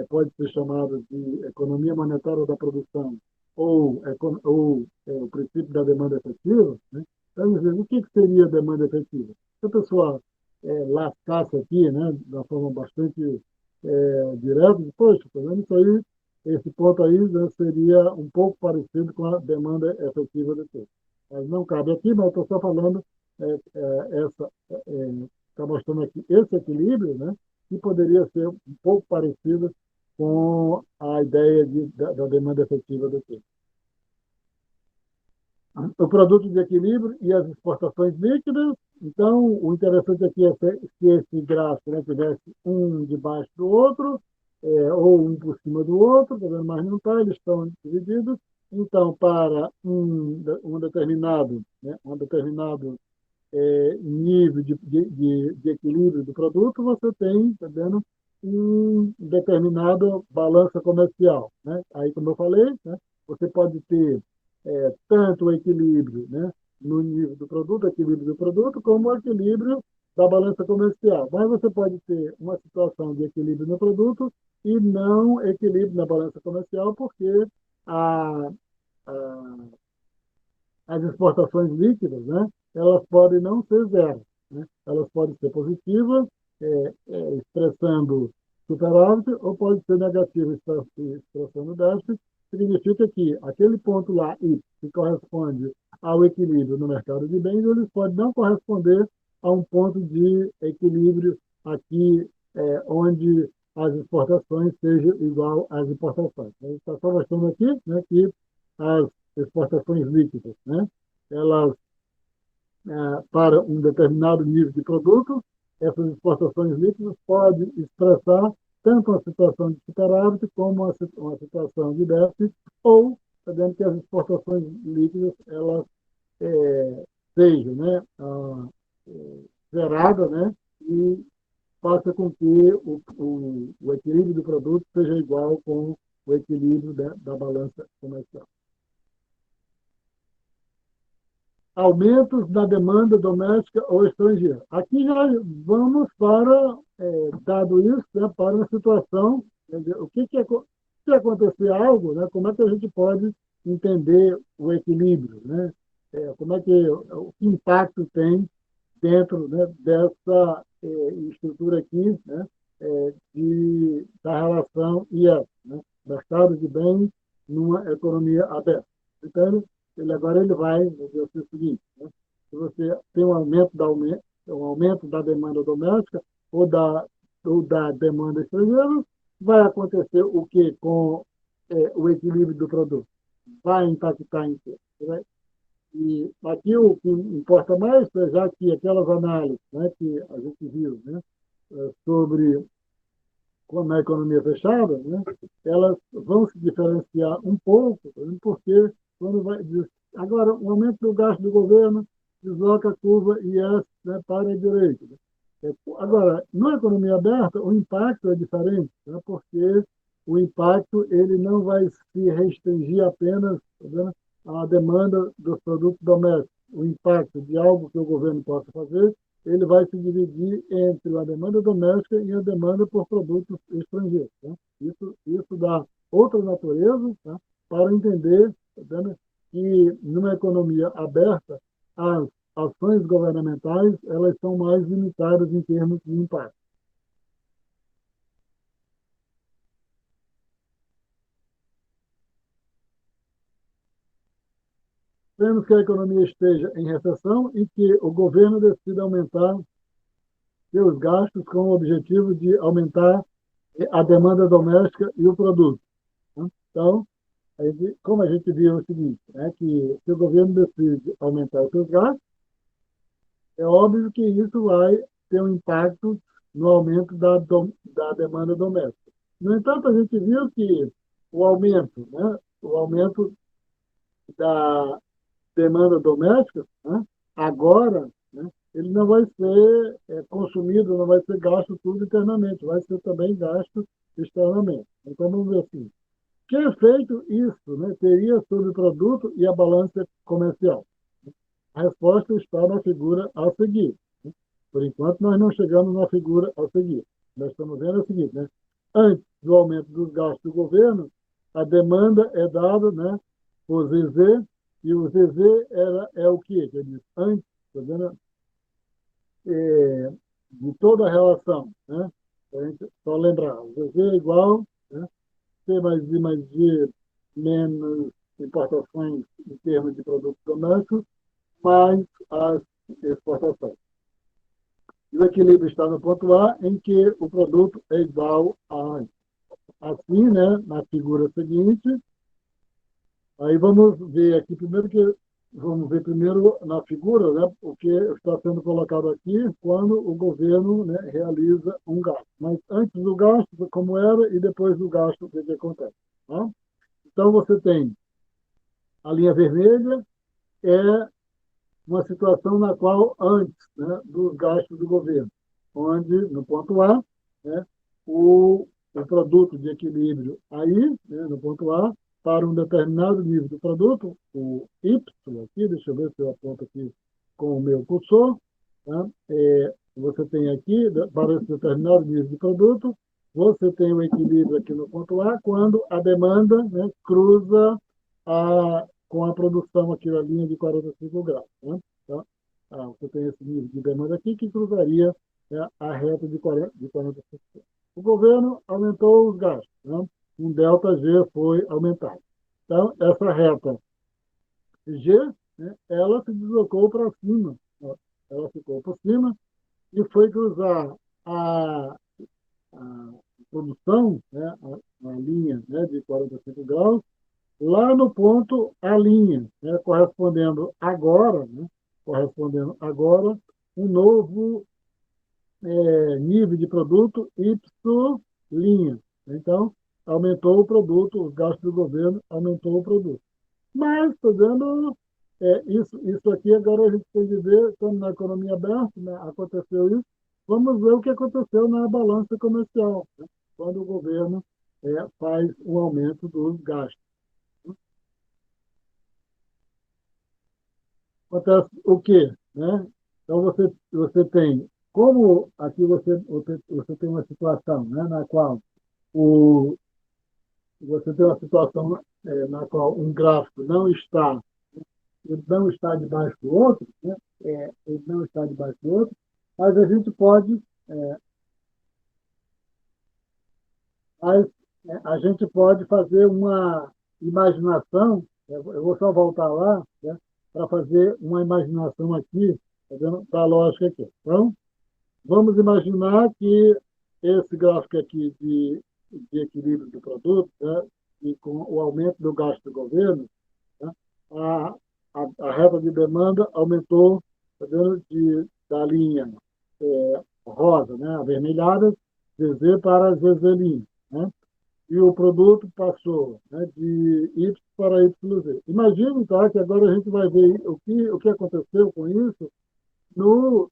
pode ser chamada de economia monetária da produção ou o princípio da demanda efetiva, né? Então, o que seria demanda efetiva? Se a pessoa lascasse aqui, né, de uma forma bastante direta, poxa, tá vendo isso aí? Esse ponto aí, né, seria um pouco parecido com a demanda efetiva do tempo. Mas não cabe aqui, mas estou só falando, está mostrando aqui esse equilíbrio, né, que poderia ser um pouco parecido com a ideia da demanda efetiva do tempo. O produto de equilíbrio e as exportações líquidas. Então, o interessante aqui é que esse gráfico, né, tivesse um debaixo do outro, ou um por cima do outro, mas não está, eles estão divididos. Então, para um determinado, né, um determinado nível de equilíbrio do produto, você tem, tá vendo, um determinado balança comercial, né? Aí, como eu falei, né, você pode ter tanto o equilíbrio, né, no nível do produto, equilíbrio do produto, como o equilíbrio da balança comercial. Mas você pode ter uma situação de equilíbrio no produto e não equilíbrio na balança comercial, porque a, a, as exportações líquidas, né, elas podem não ser zero, né? Elas podem ser positivas, expressando superávit, ou pode ser negativa, expressando déficit. Significa que aquele ponto lá, Y, que corresponde ao equilíbrio no mercado de bens, ele pode não corresponder a um ponto de equilíbrio aqui, onde as exportações sejam igual às importações. A gente está só mostrando aqui, né, que as exportações líquidas, né, elas, para um determinado nível de produto, essas exportações líquidas podem expressar tanto uma situação de superávit como uma situação de déficit, ou sabendo que as exportações líquidas elas sejam, né, zeradas, né, e faça com que o equilíbrio do produto seja igual com o equilíbrio da balança comercial. Aumentos da demanda doméstica ou estrangeira. Aqui já vamos para, dado isso, né, para uma situação, dizer, se acontecer algo, né, como é que a gente pode entender o equilíbrio, né? Como é o que impacto tem dentro, né, dessa estrutura aqui, né, da relação IES, né, mercado de bens numa economia aberta. Então, ele vai dizer o seguinte, né? Se você tem um aumento da demanda doméstica ou da demanda estrangeira, vai acontecer o que com o equilíbrio do produto? Vai impactar em quê? Né? E aqui o que importa mais é já que aquelas análises, né, que a gente viu, né, sobre como a economia fechada, né, elas vão se diferenciar um pouco, porque quando vai agora o aumento do gasto do governo desloca a curva IS, né, para a direita. Agora, na economia aberta, o impacto é diferente, né, porque o impacto ele não vai se restringir apenas, tá vendo, à demanda dos produtos domésticos. O impacto de algo que o governo possa fazer ele vai se dividir entre a demanda doméstica e a demanda por produtos estrangeiros. Tá? Isso dá outra natureza, tá? Para entender, tá, que numa economia aberta, as ações governamentais elas são mais limitadas em termos de impacto. Temos que a economia esteja em recessão e que o governo decida aumentar seus gastos com o objetivo de aumentar a demanda doméstica e o produto. Né? Então, como a gente viu o seguinte, né, que se o governo decide aumentar os seus gastos, é óbvio que isso vai ter um impacto no aumento da demanda doméstica. No entanto, a gente viu que o aumento da demanda doméstica, né, agora, né, ele não vai ser consumido, não vai ser gasto tudo internamente, vai ser também gasto externamente. Então, vamos ver assim, que efeito isso, né, teria sobre o produto e a balança comercial? A resposta está na figura a seguir. Por enquanto, nós não chegamos na figura a seguir. Nós estamos vendo o seguinte, né? Antes do aumento dos gastos do governo, a demanda é dada, né, por ZZ, e o ZZ é o quê? Quer dizer, antes, tá vendo? De toda a relação, né? A gente só lembrar, o ZZ é igual, né? C mais I mais G menos importações em termos de produtos domésticos, mais as exportações. E o equilíbrio está no ponto A, em que o produto é igual a. Assim, né, na figura seguinte, aí vamos ver primeiro na figura, né, o que está sendo colocado aqui quando o governo, né, realiza um gasto. Mas antes do gasto, como era, e depois do gasto, o que acontece. Tá? Então, você tem a linha vermelha, é uma situação na qual, antes, né, dos gastos do governo, onde, no ponto A, né, o produto de equilíbrio aí, né, no ponto A, para um determinado nível do produto, o Y aqui, deixa eu ver se eu aponto aqui com o meu cursor, tá? Você tem aqui, para esse determinado nível de produto, você tem o equilíbrio aqui no ponto A, quando a demanda, né, cruza com a produção aqui da linha de 45 graus. Né? Então, você tem esse nível de demanda aqui que cruzaria, né, a reta de 45. O governo aumentou os gastos, né? Um delta G foi aumentado. Então, essa reta G, né, ela se deslocou para cima, né? Ela ficou por cima e foi cruzar a produção, né, a linha, né, de 45 graus, lá no ponto A', né, correspondendo agora um novo nível de produto Y'. Então, aumentou o produto, os gastos do governo aumentou o produto. Mas, estou dizendo, isso aqui agora a gente tem que ver, estamos na economia aberta, né, aconteceu isso, vamos ver o que aconteceu na balança comercial, né, quando o governo faz um aumento dos gastos. Acontece o quê? Né? Então, você tem, como aqui você tem uma situação, né, na qual o, você tem uma situação na qual um gráfico ele não está debaixo do outro, né? Ele não está debaixo do outro, mas mas, a gente pode fazer uma imaginação Eu vou só voltar lá, né, para fazer uma imaginação aqui, tá vendo, da lógica aqui. Então, vamos imaginar que esse gráfico aqui de equilíbrio do produto, né, e com o aumento do gasto do governo, né, a, a reta de demanda aumentou, tá vendo, da linha rosa, né, avermelhada, ZZ para ZZ', né? E o produto passou, né, de Y para YZ. Imagine, tá, que agora a gente vai ver o que aconteceu com isso no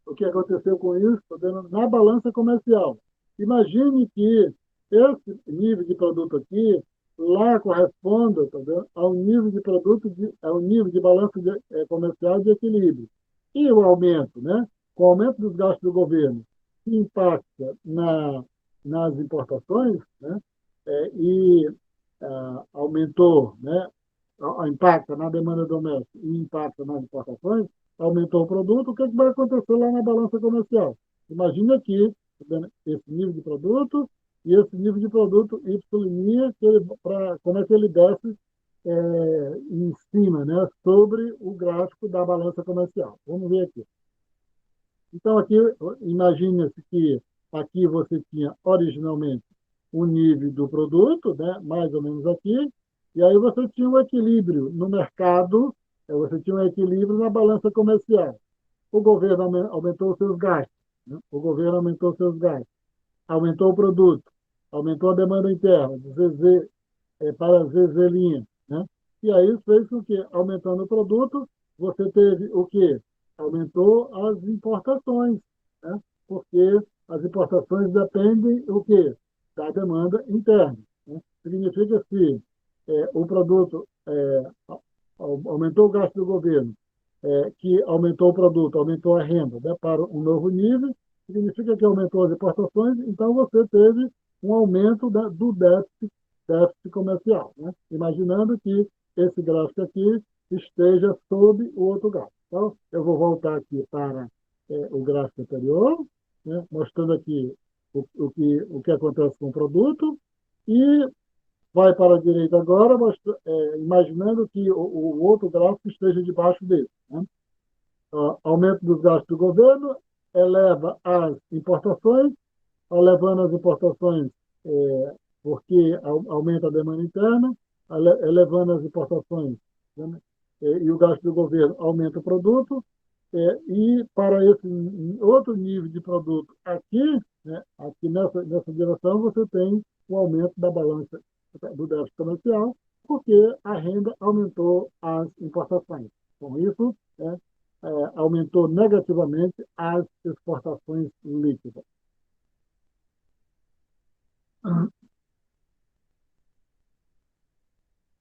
o que aconteceu com isso, tá vendo, na balança comercial. Imagine que esse nível de produto aqui lá corresponda, tá vendo, ao nível de produto ao nível de balança comercial de equilíbrio. E o aumento, né? Com o aumento dos gastos do governo, que impacta nas importações, né? E aumentou, né? Impacta na demanda doméstica e impacta nas importações, aumentou o produto, o que, é que vai acontecer lá na balança comercial? Imagine aqui esse nível de produto e esse nível de produto Y', como é que ele desce em cima, né, sobre o gráfico da balança comercial. Vamos ver aqui. Então, aqui, imagine-se que aqui você tinha originalmente o nível do produto, né, mais ou menos aqui, e aí você tinha um equilíbrio no mercado, você tinha um equilíbrio na balança comercial. O governo aumentou os seus gastos, né? O governo aumentou os seus gastos, aumentou o produto, aumentou a demanda interna, de ZZ para ZZ', né? E aí fez com que, aumentando o produto, você teve o quê? Aumentou as importações, né? Porque as importações dependem o quê? Da demanda interna, né? Significa que o produto aumentou o gasto do governo, que aumentou o produto, aumentou a renda, né, para um novo nível, significa que aumentou as importações, então você teve um aumento do déficit comercial, né? Imaginando que esse gráfico aqui esteja sob o outro gráfico. Então, eu vou voltar aqui para o gráfico anterior, né, mostrando aqui o que acontece com o produto, e vai para a direita agora, imaginando que o outro gráfico esteja debaixo dele, né? Aumento dos gastos do governo eleva as importações, elevando as importações porque aumenta a demanda interna, elevando as importações, né? E o gasto do governo aumenta o produto, e para esse outro nível de produto aqui, né, aqui nessa direção, você tem o aumento da balança do déficit comercial, porque a renda aumentou as importações. Com isso, né, aumentou negativamente as exportações líquidas.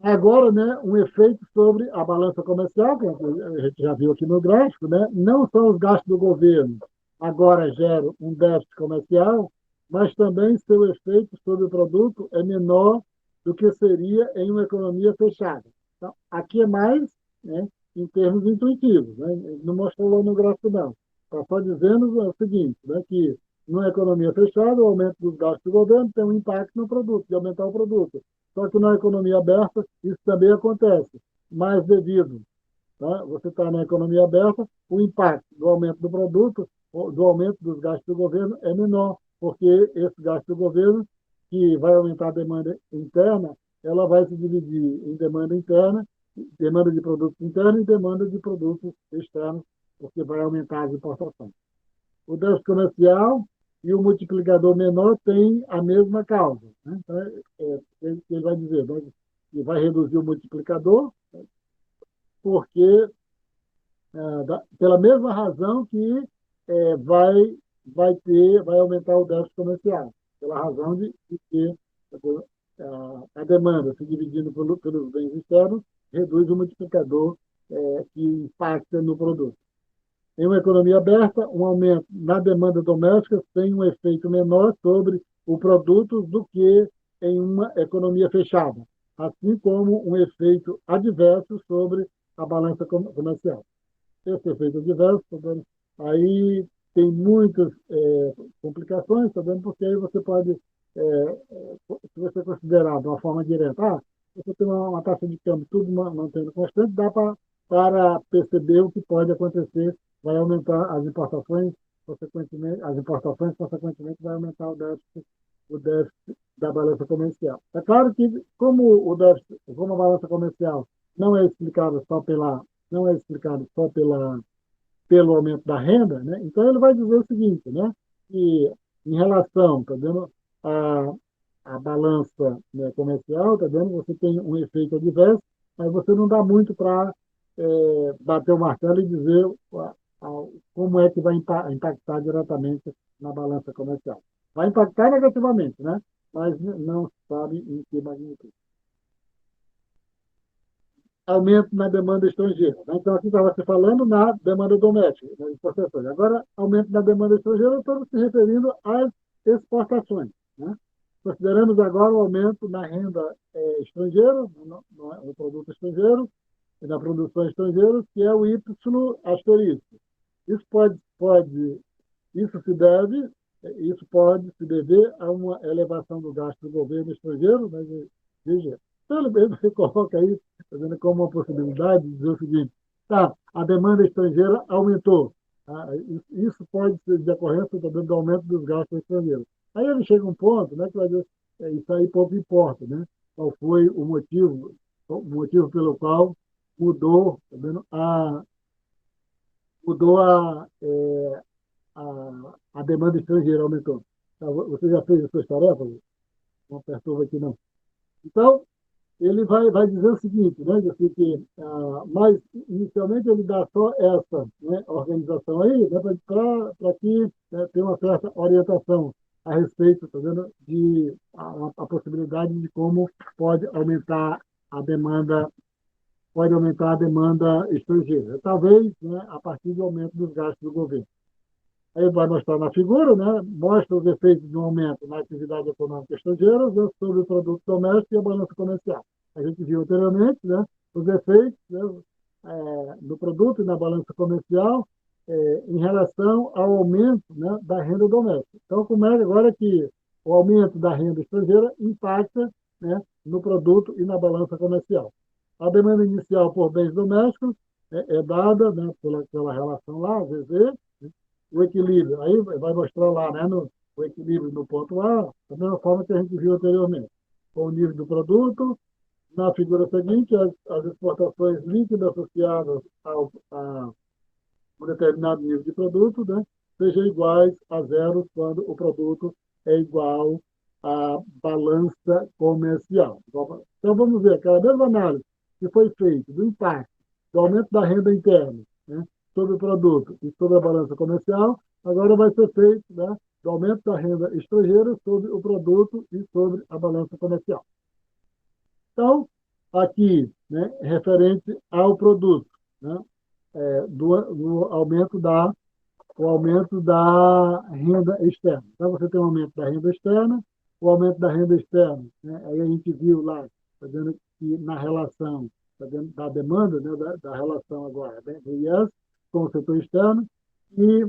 Agora, né, um efeito sobre a balança comercial, que a gente já viu aqui no gráfico, né, não são os gastos do governo agora geram um déficit comercial, mas também seu efeito sobre o produto é menor do que seria em uma economia fechada. Então, aqui é mais, né, em termos intuitivos, né, não mostrou lá no gráfico não. Está só dizendo o seguinte, né, que numa economia fechada, o aumento dos gastos do governo tem um impacto no produto, de aumentar o produto. Só que na economia aberta isso também acontece, mas devido, tá? Você está na economia aberta, o impacto do aumento do produto, do aumento dos gastos do governo é menor, porque esse gasto do governo, que vai aumentar a demanda interna, ela vai se dividir em demanda interna, demanda de produtos internos e demanda de produtos externos, porque vai aumentar as importações. O déficit comercial e o multiplicador menor têm a mesma causa, né? Então, ele vai dizer, né, que vai reduzir o multiplicador, porque pela mesma razão que vai aumentar o déficit comercial, pela razão de que a demanda se dividindo pelos bens externos reduz o multiplicador que impacta no produto. Em uma economia aberta, um aumento na demanda doméstica tem um efeito menor sobre o produto do que em uma economia fechada, assim como um efeito adverso sobre a balança comercial. Esse efeito adverso, tá vendo? Aí tem muitas complicações, tá vendo? Porque aí você pode, se você considerar de uma forma direta, você tem uma taxa de câmbio tudo mantendo constante, dá para perceber o que pode acontecer, vai aumentar as importações, consequentemente, vai aumentar o déficit da balança comercial. É claro que, como a balança comercial não é explicada só não é explicado só pelo aumento da renda, né? Então ele vai dizer o seguinte, né? Que em relação, tá vendo, a, a balança, né, comercial, tá vendo? Você tem um efeito adverso, mas você não dá muito para bater o martelo e dizer como é que vai impactar diretamente na balança comercial. Vai impactar negativamente, né? Mas não se sabe em que magnitude. Aumento na demanda estrangeira, né? Então, aqui estava se falando na demanda doméstica, nas exportações. Agora, aumento na demanda estrangeira, estamos se referindo às exportações, né? Consideramos agora o aumento na renda estrangeira, no produto estrangeiro, e na produção estrangeira, que é o Y asterisco. Isso isso se deve, isso pode se dever a uma elevação do gasto do governo estrangeiro, né, de então, ele mesmo se coloca aí, fazendo como uma possibilidade de dizer o seguinte, tá, a demanda estrangeira aumentou. Tá? Isso pode ser decorrência também do aumento dos gastos estrangeiros. Aí ele chega a um ponto, né, que vai dizer, isso aí pouco importa, né? Qual foi o motivo pelo qual mudou, tá vendo? Mudou a demanda estrangeira, aumentou. Tá, você já fez as suas tarefas? Não perturba aqui, não. Então, ele vai dizer o seguinte, né? Diz assim que, mas inicialmente ele dá só essa, né, organização aí, né, para que, né, tenha uma certa orientação a respeito, tá vendo, de a possibilidade de como a demanda pode aumentar a demanda estrangeira. Talvez, né, a partir do aumento dos gastos do governo. Aí vai mostrar na figura, né, mostra os efeitos de um aumento na atividade econômica estrangeira sobre o produto doméstico e a balança comercial. A gente viu anteriormente, né, os efeitos, né, do produto e na balança comercial em relação ao aumento, né, da renda doméstica. Então, como é agora que o aumento da renda estrangeira impacta, né, no produto e na balança comercial. A demanda inicial por bens domésticos é dada, né, pela relação lá, VZ, o equilíbrio. Aí vai mostrar lá, né, o equilíbrio no ponto A, da mesma forma que a gente viu anteriormente. Com o nível do produto, na figura seguinte, as exportações líquidas associadas a um determinado nível de produto, né, sejam iguais a zero quando o produto é igual à balança comercial. Então, vamos ver, aquela mesma análise que foi feita do impacto do aumento da renda interna, né, sobre o produto e sobre a balança comercial, agora vai ser feito, né, do aumento da renda estrangeira sobre o produto e sobre a balança comercial. Então, aqui, né, referente ao produto, né, do o aumento da renda externa. Então, você tem um aumento da renda externa, o aumento da renda externa, né, aí a gente viu lá, tá vendo que na relação tá vendo, da demanda, né, da relação agora do IES com o setor externo, e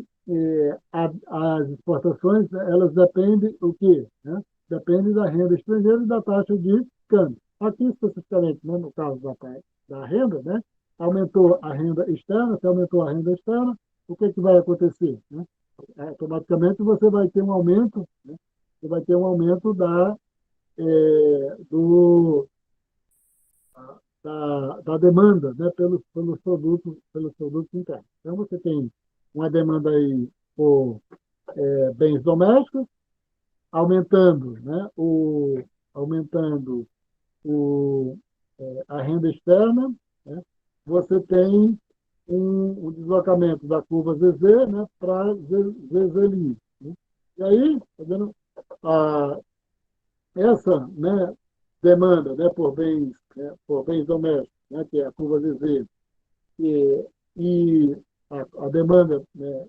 as exportações, elas dependem do quê? Né? Dependem da renda estrangeira e da taxa de câmbio. Aqui, especificamente, né, no caso da renda, né, aumentou a renda externa, se aumentou a renda externa, o que, que vai acontecer? Né? Automaticamente você vai ter um aumento, né? Você vai ter um aumento do, da demanda, né? Pelos produtos internos. Então você tem uma demanda aí por bens domésticos, aumentando, né? Aumentando o, a renda externa, né? Você tem um deslocamento da curva ZZ, né, para ZZ'. Né? E aí, tá vendo, a, essa, né, demanda, né, por bens domésticos, né, que é a curva ZZ, e a demanda, né,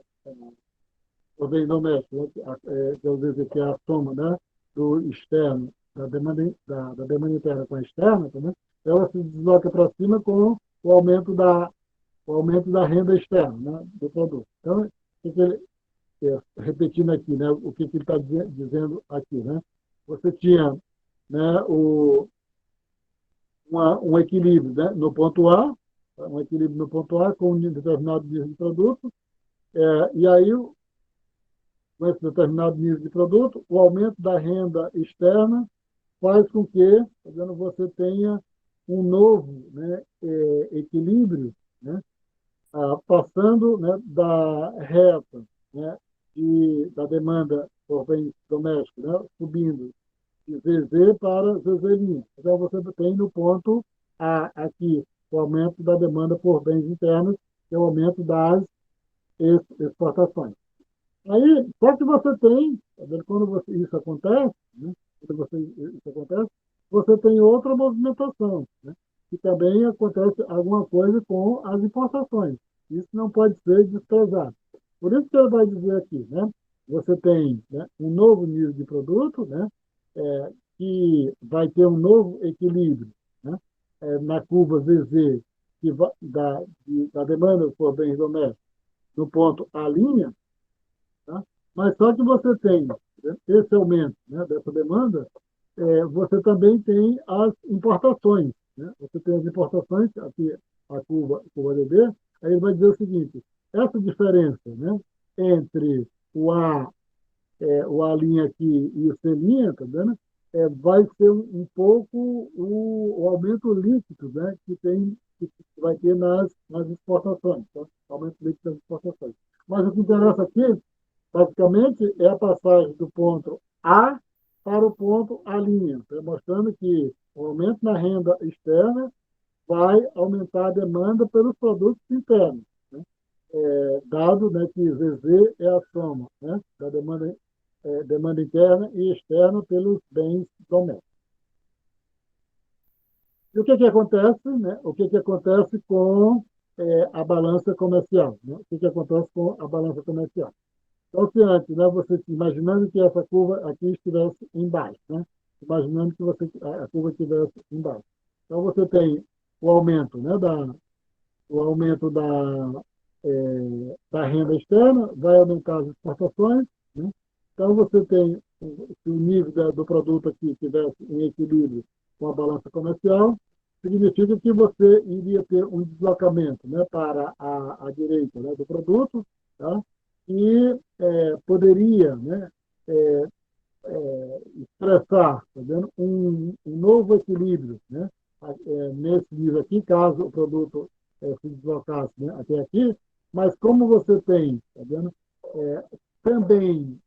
por bens domésticos, né, que é o ZZ, que é a soma, né, do externo, da demanda interna com a externa, tá, né, ela se desloca para cima com o aumento da renda externa, né, do produto. Então, repetindo aqui, né, o que ele está dizendo aqui, né? Você tinha, né, um equilíbrio, né, no ponto A, um equilíbrio no ponto A com um determinado nível de produto, e aí, com esse determinado nível de produto, o aumento da renda externa faz com que, tá vendo, você tenha um novo, né, equilíbrio, né, passando, né, da reta, né, da demanda por bens domésticos, né, subindo de ZZ para ZZ'. Então, você tem no ponto A aqui o aumento da demanda por bens internos, que é o aumento das exportações. Aí, só que você tem, tá vendo, quando isso acontece, né, isso acontece, você tem outra movimentação, né, que também acontece alguma coisa com as importações. Isso não pode ser desprezado. Por isso que ele vai dizer aqui, né, você tem, né, um novo nível de produto, né, que vai ter um novo equilíbrio, né, na curva ZZ da demanda por bens domésticos no ponto A', tá? Mas só que você tem, né, esse aumento, né, dessa demanda, você também tem as importações. Né? Você tem as importações, aqui a curva DB, aí ele vai dizer o seguinte, essa diferença, né, entre o A' aqui e o C', tá vendo? Vai ser um pouco o aumento líquido, né, que vai ter nas exportações, tá? Aumento líquido das exportações. Mas o que interessa aqui basicamente, é a passagem do ponto A para o ponto A', mostrando que o aumento na renda externa vai aumentar a demanda pelos produtos internos, né? Dado, né, que ZZ é a soma, né, da demanda interna e externa pelos bens domésticos. E o que acontece? Né? O que acontece com a balança comercial? Né? O que acontece com a balança comercial? Então, se antes, né, você imaginando que essa curva aqui estivesse embaixo, né? Imaginando que a curva estivesse embaixo. Então, você tem o aumento, né, o aumento da renda externa, vai aumentar as exportações, né? Então, você tem, se o nível do produto aqui estivesse em equilíbrio com a balança comercial, significa que você iria ter um deslocamento, né, para a direita, né, do produto, tá? E poderia, né, expressar, tá vendo, um novo equilíbrio, né, nesse nível aqui, caso o produto se deslocasse, né, até aqui, mas como você tem, tá vendo, também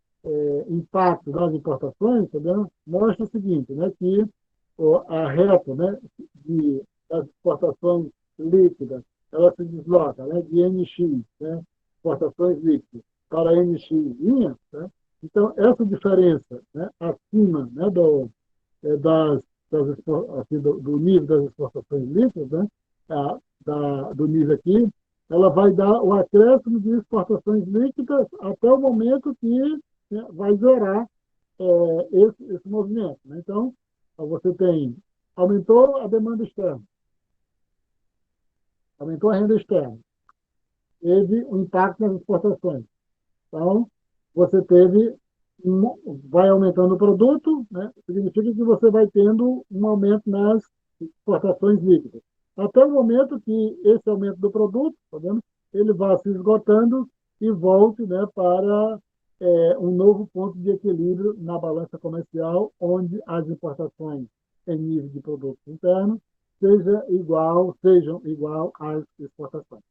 impacto das importações, tá vendo, mostra o seguinte, né, que a reta, né, das exportações líquidas, ela se desloca, né, de NX, né, exportações líquidas, para NX linha, né? Então, essa diferença, né, acima, né, assim, do nível das exportações líquidas, né, do nível aqui, ela vai dar o acréscimo de exportações líquidas até o momento que, né, vai zerar esse movimento. Né? Então, você tem, aumentou a demanda externa, aumentou a renda externa, teve um impacto nas exportações. Então, você teve, vai aumentando o produto, né? Significa que você vai tendo um aumento nas exportações líquidas. Até o momento que esse aumento do produto, tá vendo? Ele vai se esgotando e volte, né, para um novo ponto de equilíbrio na balança comercial, onde as importações em nível de produtos internos sejam igual às exportações.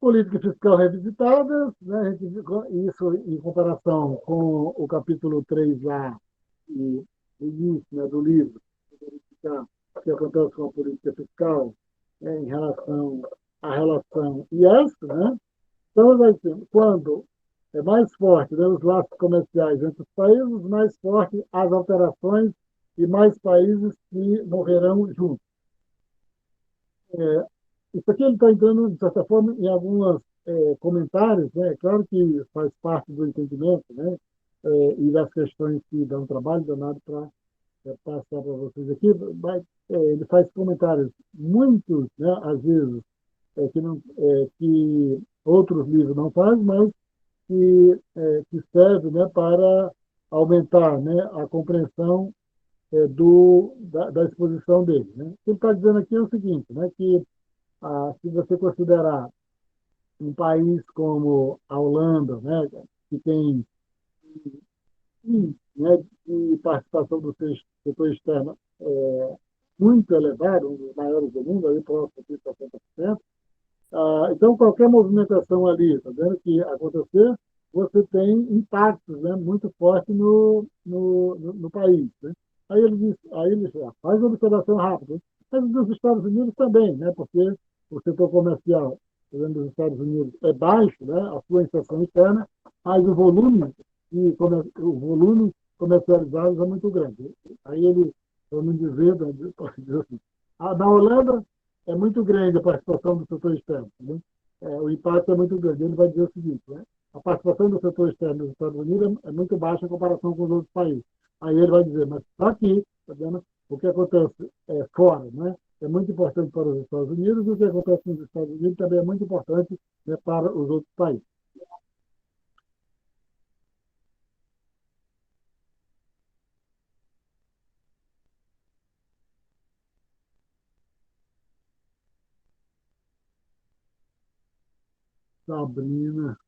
Política fiscal revisitada, né, a gente, isso em comparação com o capítulo 3 lá, e o início, né, do livro, verificar o que acontece com a política fiscal, né, em relação à relação IES, né? Então, vai ser, quando é mais forte, né, os laços comerciais entre os países, mais forte as alterações e mais países que morrerão juntos. Isso aqui ele está entrando, de certa forma, em alguns comentários, né? É claro que faz parte do entendimento, né? E das questões que dão trabalho danado para passar para vocês aqui, mas ele faz comentários, muitos, né, às vezes, que outros livros não fazem, mas que serve, né, para aumentar, né, a compreensão da exposição dele. Né? O que ele está dizendo aqui é o seguinte, né, que se você considerar um país como a Holanda, né, que tem né, de participação do setor externo muito elevado, um dos maiores do mundo, ali próximo de 60%. Então, qualquer movimentação ali, tá vendo que acontecer, você tem impactos, né, muito fortes no país. Né? Aí ele faz uma observação rápida. Mas dos Estados Unidos também, né, porque o setor comercial dos Estados Unidos é baixo, né, a sua inserção externa, mas o volume comercializado é muito grande. Aí ele, para não dizer, pode dizer assim, na Holanda é muito grande a participação do setor externo. Né? O impacto é muito grande. Ele vai dizer o seguinte, né? A participação do setor externo dos Estados Unidos é muito baixa em comparação com os outros países. Aí ele vai dizer, mas está aqui, tá vendo? O que acontece fora, né? É muito importante para os Estados Unidos e o que acontece nos Estados Unidos também é muito importante, né, para os outros países. Sabrina.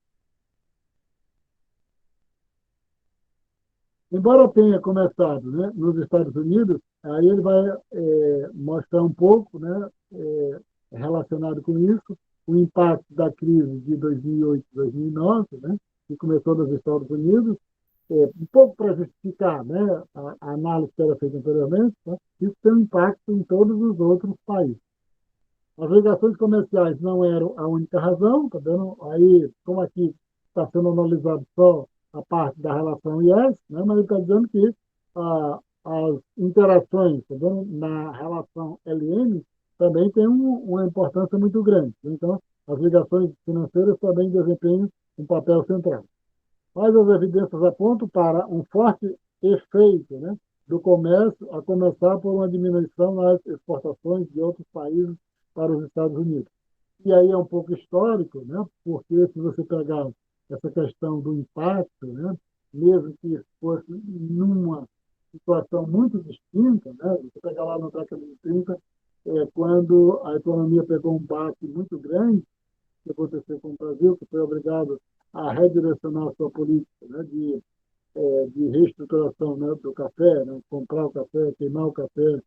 Embora tenha começado, né, nos Estados Unidos, aí ele vai mostrar um pouco, né, relacionado com isso, o impacto da crise de 2008, 2009, né, que começou nos Estados Unidos, um pouco para justificar, né, a análise que era feita anteriormente, né, isso tem um impacto em todos os outros países. As ligações comerciais não eram a única razão, tá vendo? Aí, como aqui está sendo analisado só a parte da relação IES, né? Mas ele está dizendo que as interações, tá vendo? Na relação LM também tem uma importância muito grande. Então, as ligações financeiras também desempenham um papel central. Mas as evidências apontam para um forte efeito, né, do comércio, a começar por uma diminuição nas exportações de outros países para os Estados Unidos. E aí é um pouco histórico, né, porque se você pegar essa questão do impacto, né, mesmo que fosse numa situação muito distinta, né, você pegar lá na década de 30, quando a economia pegou um baque muito grande, que aconteceu com o Brasil, que foi obrigado a redirecionar a sua política, né, de reestruturação, né, do café, né, comprar o café, queimar o café,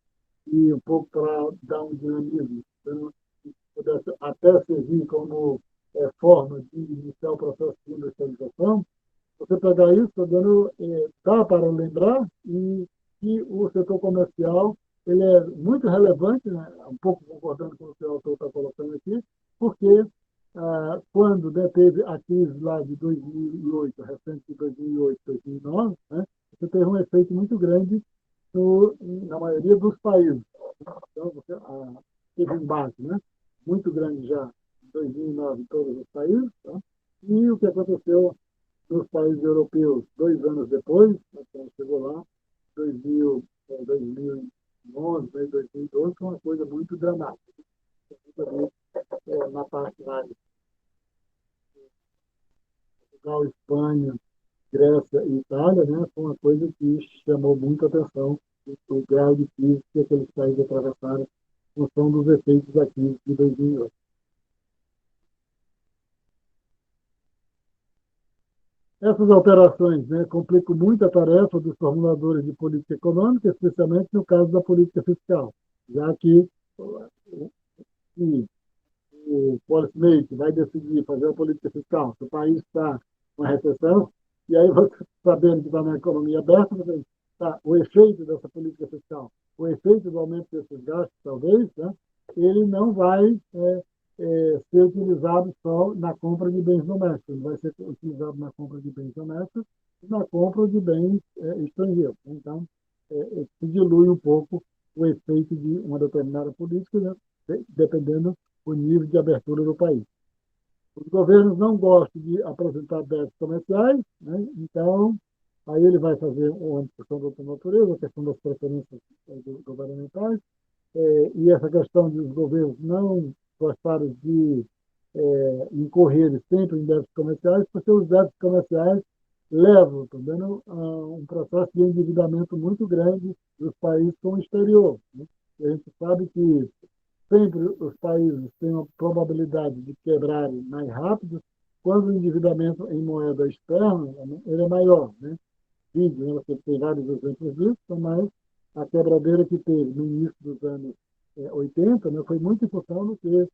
e um pouco para dar um dinamismo, né, que pudesse até servir como forma de iniciar o processo de industrialização. Você pegar isso, tá dando, dá para lembrar e que o setor comercial ele é muito relevante, né, um pouco concordando com o que o autor está colocando aqui, porque quando, né, teve a crise lá de 2008, recente de 2008, 2009, né, você teve um efeito muito grande na maioria dos países. Então, teve um base, né, muito grande já em 2009 em todos os países. Tá? E o que aconteceu nos países europeus 2 anos depois, né, quando chegou lá, 2000, 2011, 2012, foi uma coisa muito dramática. Na parte lá de Portugal, Espanha, Grécia e Itália, né, foi uma coisa que chamou muita atenção o grau de crise que aqueles países atravessaram em função dos efeitos da crise de 2008. Essas alterações, né, complicam muito a tarefa dos formuladores de política econômica, especialmente no caso da política fiscal, já que se o policymaker vai decidir fazer uma política fiscal, se o país está com uma recessão, e aí você, sabendo que está na economia aberta, você, tá, o efeito dessa política fiscal, o efeito do aumento desses gastos, talvez, né, ele não vai ser utilizado só na compra de bens domésticos, ele vai ser utilizado na compra de bens domésticos e na compra de bens estrangeiros. Então, se dilui um pouco o efeito de uma determinada política, né, dependendo o nível de abertura do país. Os governos não gostam de apresentar débitos comerciais, né? Então, aí ele vai fazer uma discussão de outra natureza, a questão das preferências governamentais, e essa questão de os governos não gostarem de incorrer sempre em débitos comerciais, porque os débitos comerciais leva também a um processo de endividamento muito grande dos países com o exterior, né? E a gente sabe que sempre os países têm a probabilidade de quebrarem mais rápido quando o endividamento em moeda externa ele é maior, né? Vídeo, né? Você tem vários exemplos disso, mas a quebradeira que teve no início dos anos 80, né, foi muito em função do que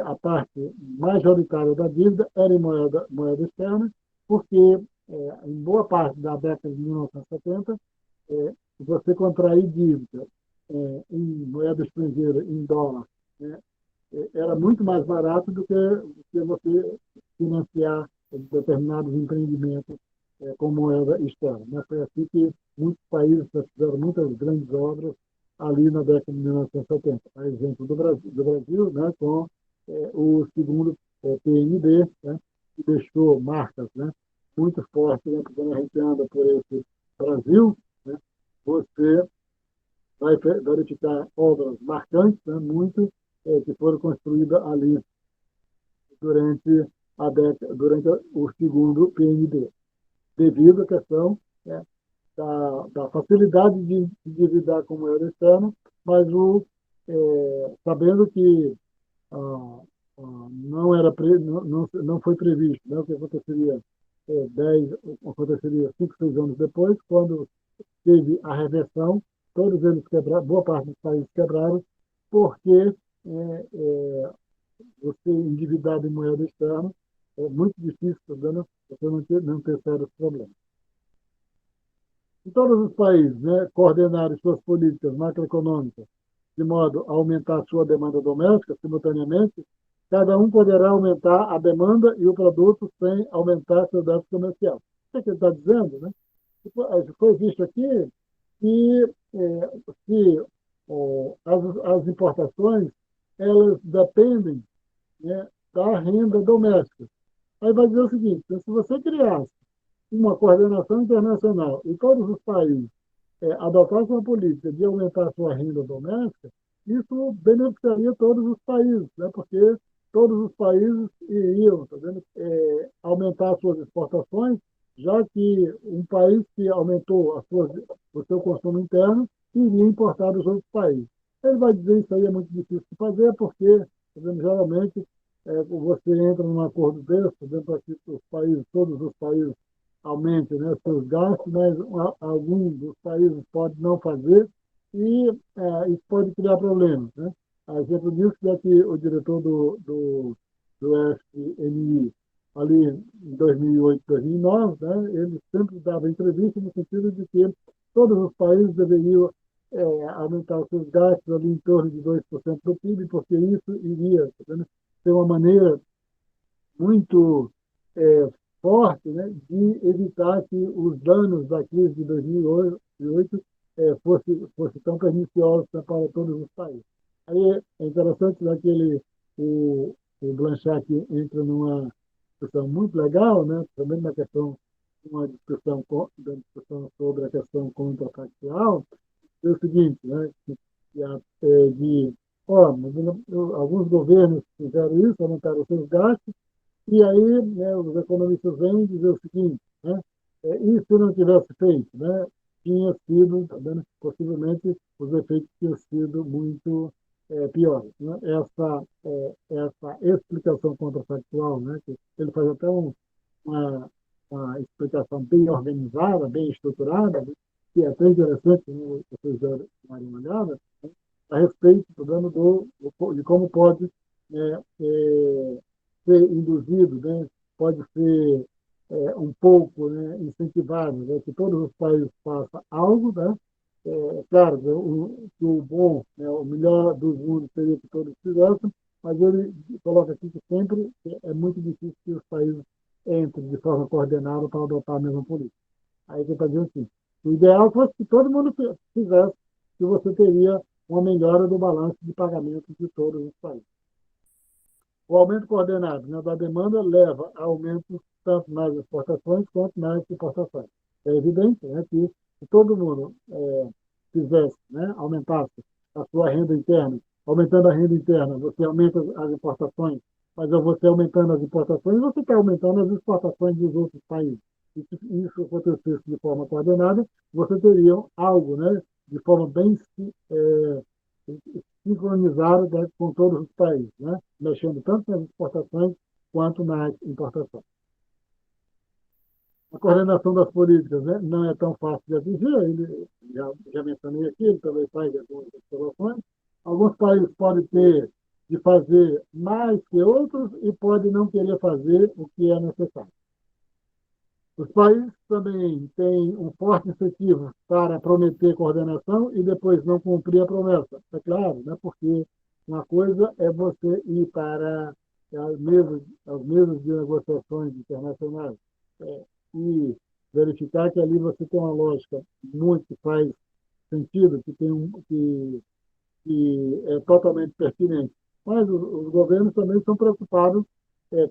a parte majoritária da dívida era em moeda externa, porque em boa parte da década de 1970, você contrair dívida em moeda estrangeira, em dólar, né, era muito mais barato do que você financiar determinados empreendimentos com moeda externa, né? Foi assim que muitos países fizeram muitas grandes obras ali na década de 1970. A exemplo do Brasil, né, com o segundo PNB, né, que deixou marcas, né, muito fortes, né, quando a gente anda por esse Brasil, né, você vai verificar obras marcantes, né, muito que foram construídas ali durante durante o segundo PNB, devido à questão, né, da facilidade de lidar com moeda externa, mas sabendo que ah, não era não foi previsto, né, o que aconteceria 5, 6 anos depois, quando teve a reversão, todos eles quebraram, boa parte dos países quebraram, porque você endividado em moeda externa é muito difícil, tá vendo? Você não ter sérios problemas. E todos os países, né, coordenarem suas políticas macroeconômicas de modo a aumentar sua demanda doméstica simultaneamente, cada um poderá aumentar a demanda e o produto sem aumentar seu déficit comercial. O que ele está dizendo? Né? Foi visto aqui que se as importações elas dependem, né, da renda doméstica. Aí vai dizer o seguinte: então, se você criasse uma coordenação internacional e todos os países adotassem uma política de aumentar a sua renda doméstica, isso beneficiaria todos os países, né? Porque todos os países iriam, tá vendo, aumentar suas exportações, já que um país que aumentou o seu consumo interno iria importar dos outros países. Ele vai dizer que isso aí é muito difícil de fazer, porque, tá vendo, geralmente, você entra num acordo desse, tá vendo, para que todos os países aumente, né, seus gastos, mas alguns dos países podem não fazer e isso pode criar problemas. Né? A exemplo disso é que o diretor do FMI, ali em 2008, 2009, né, ele sempre dava entrevista no sentido de que todos os países deveriam aumentar os seus gastos ali em torno de 2% do PIB, porque isso iria, tá vendo, ser uma maneira muito forte, né, de evitar que os danos da crise de 2008 fossem tão perniciosos para todos os países. Aí é interessante né, que o Blanchard aqui entra numa discussão muito legal, né, também uma discussão sobre a questão contrafactual, é o seguinte, né, de, alguns governos fizeram isso, aumentaram os seus gastos, e aí, né, os economistas vêm dizer o seguinte, né, e se não tivesse feito, né, tinha sido, tá vendo, possivelmente, os efeitos tinham sido muito piores. Né? Essa explicação contrafactual, né, que ele faz até uma, uma explicação bem organizada, bem estruturada, né, que é até interessante, né, vocês darem uma olhada, né, a respeito, tá vendo, de como pode né, ser induzido, né, pode ser um pouco né, incentivado, né, que todos os países façam algo, né? Claro, né, o bom, né, o melhor dos mundos seria que todos fizessem, mas ele coloca aqui que sempre é muito difícil que os países entrem de forma coordenada para adotar a mesma política. Aí você está dizendo assim, o ideal fosse que todo mundo fizesse, que você teria uma melhora do balanço de pagamento de todos os países. O aumento coordenado, né, da demanda leva a aumentos tanto nas exportações quanto nas importações. É evidente, né, que se todo mundo fizesse, né, aumentasse a sua renda interna, aumentando a renda interna, você aumenta as importações, mas você aumentando as importações, você está aumentando as exportações dos outros países. E se isso acontecesse de forma coordenada, você teria algo, né, de forma bem sincronizada, né, com todos os países, né, mexendo tanto nas exportações quanto na importação. A coordenação das políticas, né, não é tão fácil de atingir, já mencionei aqui, ele também faz algumas observações. Alguns países podem ter de fazer mais que outros e podem não querer fazer o que é necessário. Os países também têm um forte incentivo para prometer coordenação e depois não cumprir a promessa. É claro, né? Porque uma coisa é você ir para as mesas de negociações internacionais e verificar que ali você tem uma lógica muito que faz sentido, que é totalmente pertinente. Mas os governos também são preocupados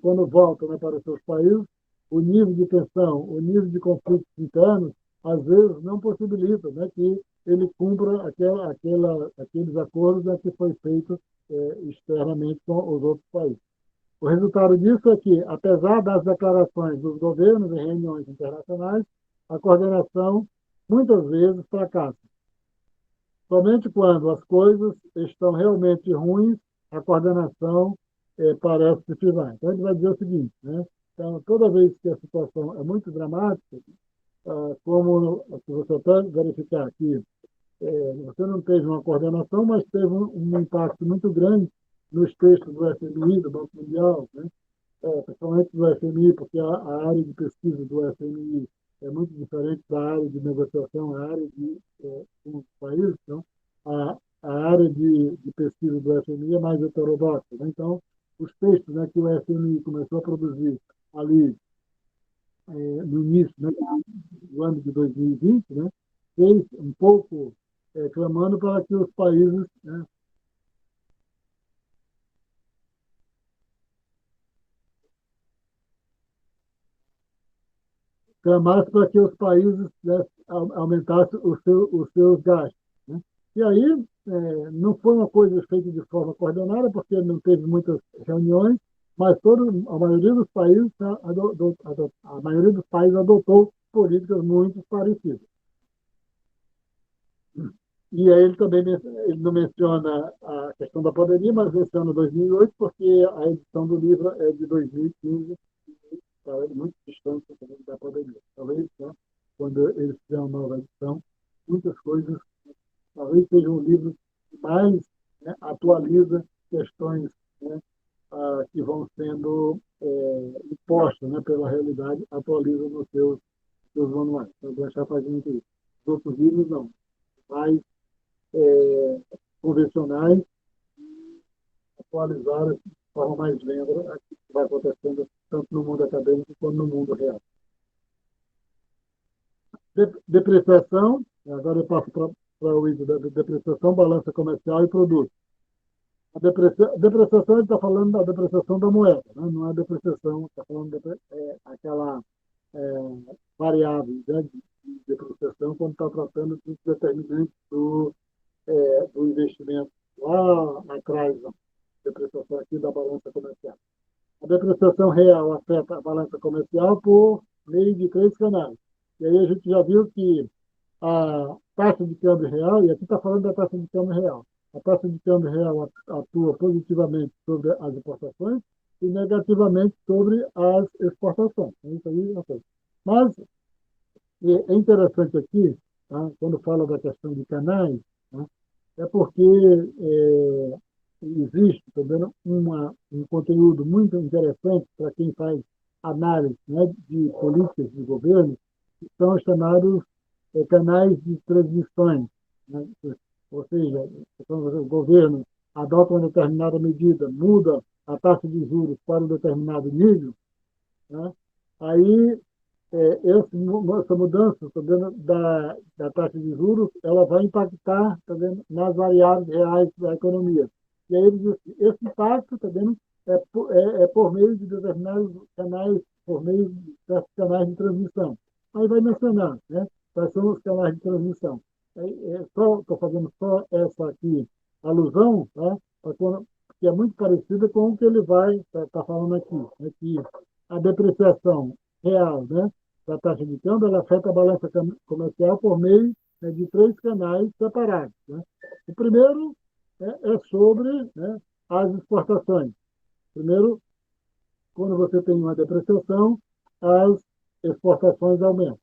quando voltam, né, para os seus países, o nível de tensão, o nível de conflitos internos, às vezes não possibilita, né, que ele cumpra aqueles acordos, né, que foi feito externamente com os outros países. O resultado disso é que, apesar das declarações dos governos em reuniões internacionais, a coordenação muitas vezes fracassa. Somente quando as coisas estão realmente ruins, a coordenação parece precisar. Então, ele vai dizer o seguinte, né? Então, toda vez que a situação é muito dramática, como se você pode verificar aqui, você não teve uma coordenação, mas teve um impacto muito grande nos textos do FMI, do Banco Mundial, né? Principalmente do FMI, porque a área de pesquisa do FMI é muito diferente da área de negociação, a área com os países. Então, a área de pesquisa do FMI é mais heterodoxa. Né? Então, os textos, né, que o FMI começou a produzir ali no início, né, do ano de 2020, né, fez um pouco clamando para que os países, né, clamasse para que os países, né, aumentassem os seus gastos. Né? E aí não foi uma coisa feita de forma coordenada, porque não teve muitas reuniões, mas a maioria dos países, né, a maioria dos países adotou políticas muito parecidas. E aí ele também ele não menciona a questão da pandemia, mas menciona 2008, porque a edição do livro é de 2015, está muito distante também da pandemia. Talvez, né, quando eles fizerem uma nova edição, muitas coisas, talvez seja um livro que mais, né, atualiza questões, né, que vão sendo impostas, né, pela realidade, atualiza nos seus manuais. Então, o Blanchard faz muito isso. Os outros livros, não. Mais convencionais, atualizadas de forma mais lenta, aquilo que vai acontecendo tanto no mundo acadêmico quanto no mundo real. Depreciação, agora eu passo para o item da depreciação, balança comercial e produto. A depreciação, ele está falando da depreciação da moeda, né? Não é depreciação, está falando aquela variável, né, de depreciação quando está tratando dos determinantes do investimento lá atrás, da depreciação aqui da balança comercial. A depreciação real afeta a balança comercial por meio de três canais. E aí a gente já viu que a taxa de câmbio real, e aqui está falando da taxa de câmbio real, a taxa de câmbio real atua positivamente sobre as importações e negativamente sobre as exportações. Isso aí é uma coisa. Mas é interessante aqui, tá, quando fala da questão de canais, tá, é porque existe também um conteúdo muito interessante para quem faz análise, né, de políticas de governo, que são os chamados canais de transmissões. Né? Ou seja, quando o governo adota uma determinada medida, muda a taxa de juros para um determinado nível, né? Aí essa mudança da taxa de juros, ela vai impactar, tá vendo, nas variáveis reais da economia. E aí ele diz que esse impacto, tá vendo, por meio de determinados canais, por meio de certos canais de transmissão. Aí vai mencionar, né, quais são os canais de transmissão. Estou fazendo só essa aqui alusão, tá, que é muito parecida com o que ele vai estar falando aqui, né, que a depreciação real, né, da taxa de câmbio, ela afeta a balança comercial por meio, né, de três canais separados, né? O primeiro é sobre, né, as exportações. Primeiro, quando você tem uma depreciação, as exportações aumentam.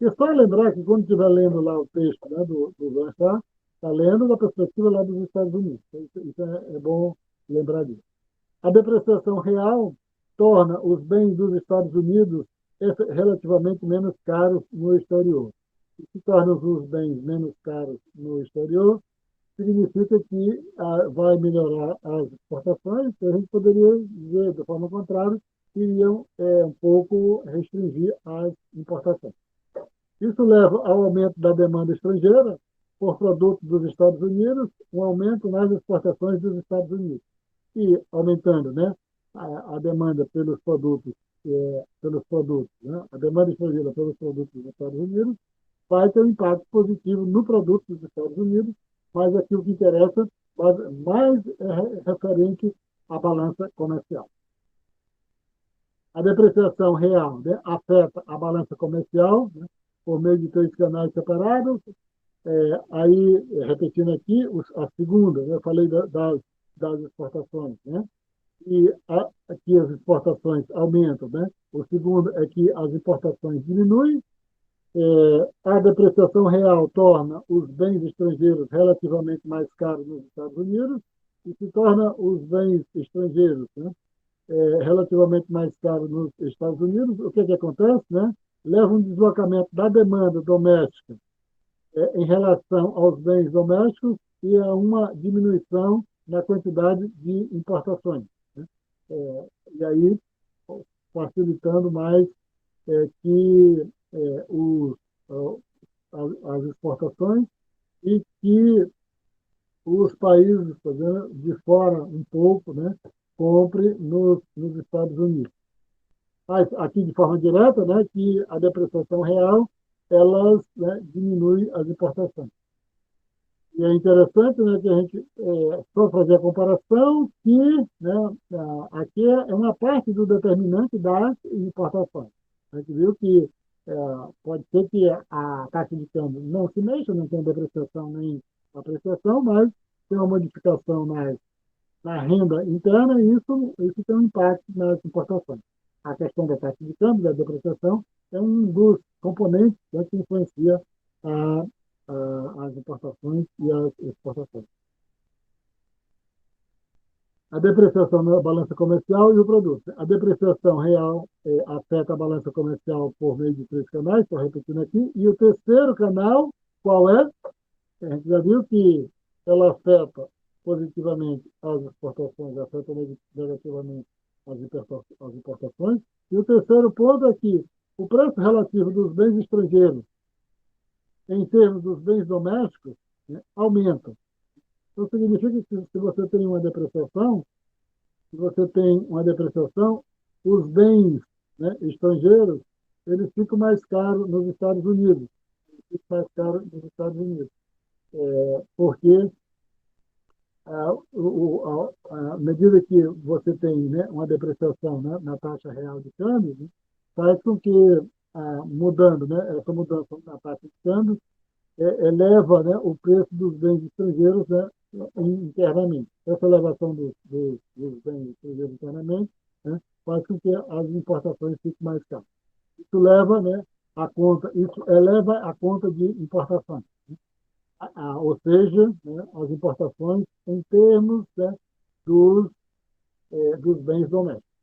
E só lembrar que quando estiver lendo lá o texto, né, do Blanchard, está lendo da perspectiva lá dos Estados Unidos. Isso é bom lembrar disso. A depreciação real torna os bens dos Estados Unidos relativamente menos caros no exterior. E se tornam os bens menos caros no exterior, significa que vai melhorar as exportações, que a gente poderia dizer, de forma contrária, que iriam um pouco restringir as importações. Isso leva ao aumento da demanda estrangeira por produtos dos Estados Unidos, um aumento nas exportações dos Estados Unidos. E aumentando, né, a demanda pelos produtos, né, a demanda estrangeira pelos produtos dos Estados Unidos, vai ter um impacto positivo no produto dos Estados Unidos, mas aqui o que interessa mais é referente à balança comercial. A depreciação real, né, afeta a balança comercial, né, por meio de três canais separados. Aí, repetindo aqui, a segunda, né, eu falei das exportações, né? E aqui as exportações aumentam, né? O segundo é que as importações diminuem. A depreciação real torna os bens estrangeiros relativamente mais caros nos Estados Unidos e se torna os bens estrangeiros, né, relativamente mais caros nos Estados Unidos. O que acontece? Né? Leva um deslocamento da demanda doméstica em relação aos bens domésticos e a uma diminuição na quantidade de importações, né? E aí facilitando mais que os, as exportações e que os países, por exemplo, de fora um pouco, né, compre nos Estados Unidos. Mas aqui de forma direta, né, que a depreciação real elas, né, diminui as importações. E é interessante, né, que a gente só fazer a comparação que, né, aqui é uma parte do determinante das importações. A gente viu que pode ser que a taxa de câmbio não se mexa, não tem depreciação nem apreciação, mas tem uma modificação na renda interna e isso tem um impacto nas importações. A questão da taxa de câmbio, da depreciação, é um dos componentes, né, que influencia a, as importações e as exportações. A depreciação na balança comercial e o produto. A depreciação real afeta a balança comercial por meio de três canais, estou repetindo aqui. E o terceiro canal, qual é? A gente já viu que ela afeta positivamente as exportações, afeta negativamente as importações. E o terceiro ponto é que o preço relativo dos bens estrangeiros em termos dos bens domésticos, né, aumenta. Então, significa que se você tem uma depreciação, os bens, né, estrangeiros, eles ficam mais caros nos Estados Unidos. Ficam mais caros nos Estados Unidos. Porque à medida que você tem, né, uma depreciação, né, na taxa real de câmbio, né, faz com que, mudando, né, essa mudança na taxa de câmbio, eleva, né, o preço dos bens estrangeiros, né, internamente. Essa elevação dos bens estrangeiros internamente, né, faz com que as importações fiquem mais caras. Isso leva, né, isso eleva a conta de importações. Ou seja, né, as importações em termos, né, dos bens domésticos.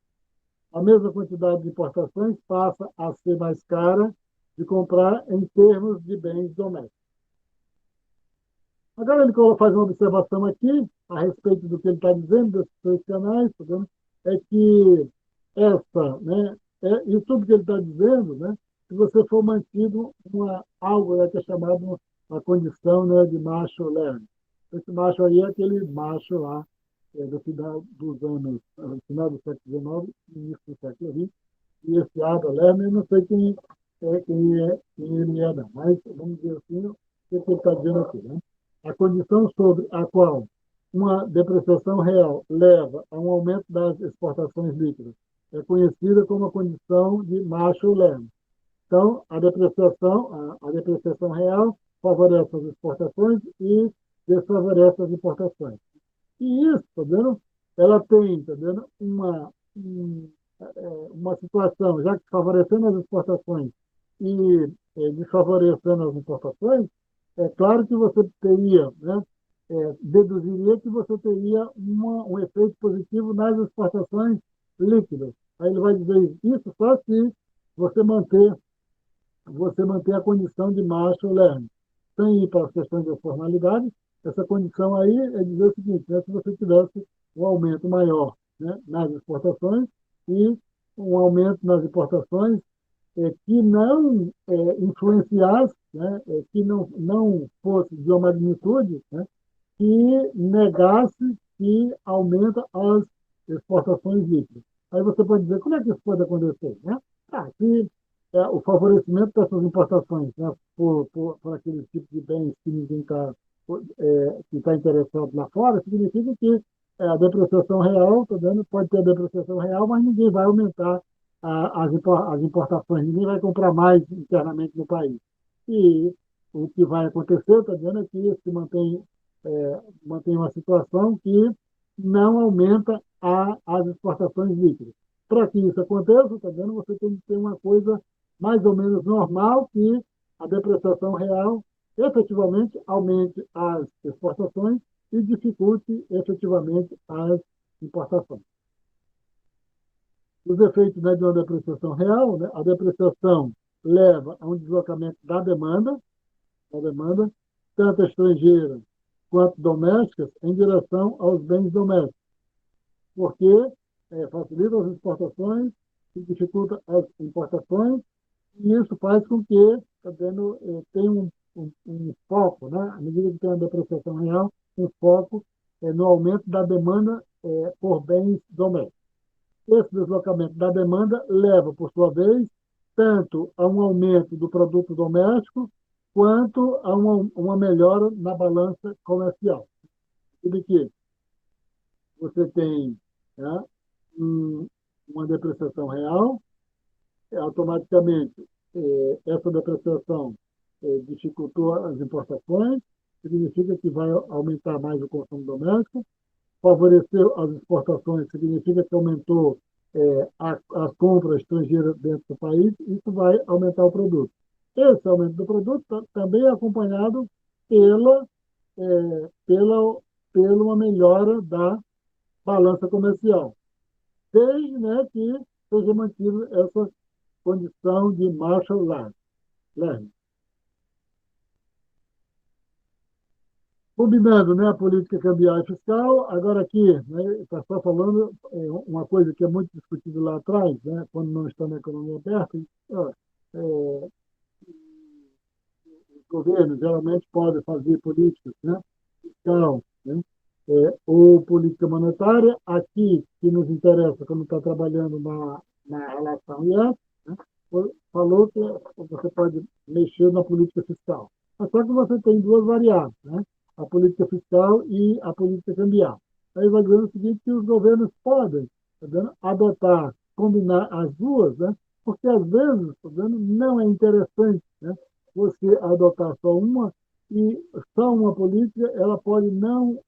A mesma quantidade de importações passa a ser mais cara de comprar em termos de bens domésticos. Agora ele faz uma observação aqui a respeito do que ele está dizendo, desses três canais, tá vendo? É que né, e tudo que ele está dizendo, né, se você for mantido algo, né, que é chamado uma condição, né, de macho lerner. Esse macho aí é aquele macho lá do final dos anos, no final do século XIX, início do século XX, e esse Ada Lerner, eu não sei quem ele é, não, mas vamos dizer assim, o que ele está dizendo aqui, né? A condição sobre a qual uma depreciação real leva a um aumento das exportações líquidas é conhecida como a condição de Marshall-Lerner. Então, a depreciação real favorece as exportações e desfavorece as importações. E isso, tá vendo? Ela tem, tá vendo? Uma situação, já que favorecendo as exportações e desfavorecendo as importações, é claro que você teria, né, deduziria que você teria um efeito positivo nas exportações líquidas. Aí ele vai dizer isso só se você manter, você manter a condição de Marshall Lerner. Sem ir para as questões da formalidade, essa condição aí é dizer o seguinte, né, se você tivesse um aumento maior, né, nas exportações e um aumento nas importações que não influenciasse, né, que não fosse de uma magnitude, né, que negasse que aumenta as exportações líquidas. Aí você pode dizer, como é que isso pode acontecer? Né? Se o favorecimento dessas importações, né, por aqueles tipos de bens que ninguém está que está interessado lá fora, significa que a depreciação real, tá vendo? Pode ter a depreciação real, mas ninguém vai aumentar as importações, ninguém vai comprar mais internamente no país. E o que vai acontecer, está dizendo, é que se mantém uma situação que não aumenta as exportações líquidas. Para que isso aconteça, está vendo, você tem que ter uma coisa mais ou menos normal, que a depreciação real efetivamente aumente as exportações e dificulte efetivamente as importações. Os efeitos, né, de uma depreciação real, né, a depreciação leva a um deslocamento da demanda, tanto estrangeira quanto domésticas, em direção aos bens domésticos, porque facilita as exportações e dificulta as importações, e isso faz com que tá vendo, tenha um foco, né, à medida que tem uma depreciação real, um foco no aumento da demanda por bens domésticos. Esse deslocamento da demanda leva, por sua vez, tanto a um aumento do produto doméstico, quanto a uma melhora na balança comercial. E de que você tem, né, uma depreciação real, automaticamente essa depreciação dificultou as importações, significa que vai aumentar mais o consumo doméstico, favoreceu as exportações, significa que aumentou a compra estrangeira dentro do país, isso vai aumentar o produto. Esse aumento do produto também é acompanhado pela, pela, pela uma melhora da balança comercial, desde, né, que seja mantida essa condição de Marshall Lerner. Combinando, né, a política cambial e fiscal, agora aqui, né, está só falando uma coisa que é muito discutida lá atrás, né, quando não está na economia aberta, os governos geralmente podem fazer políticas, né, fiscal, né, ou política monetária. Aqui, que nos interessa, quando está trabalhando na relação IES, né, falou que você pode mexer na política fiscal. Mas só que você tem duas variáveis, né? A política fiscal e a política cambial. Aí vai dizer o seguinte, que os governos podem, tá vendo, adotar, combinar as duas, né? Porque às vezes, tá vendo, não é interessante, né, você adotar só uma, e só uma política ela pode não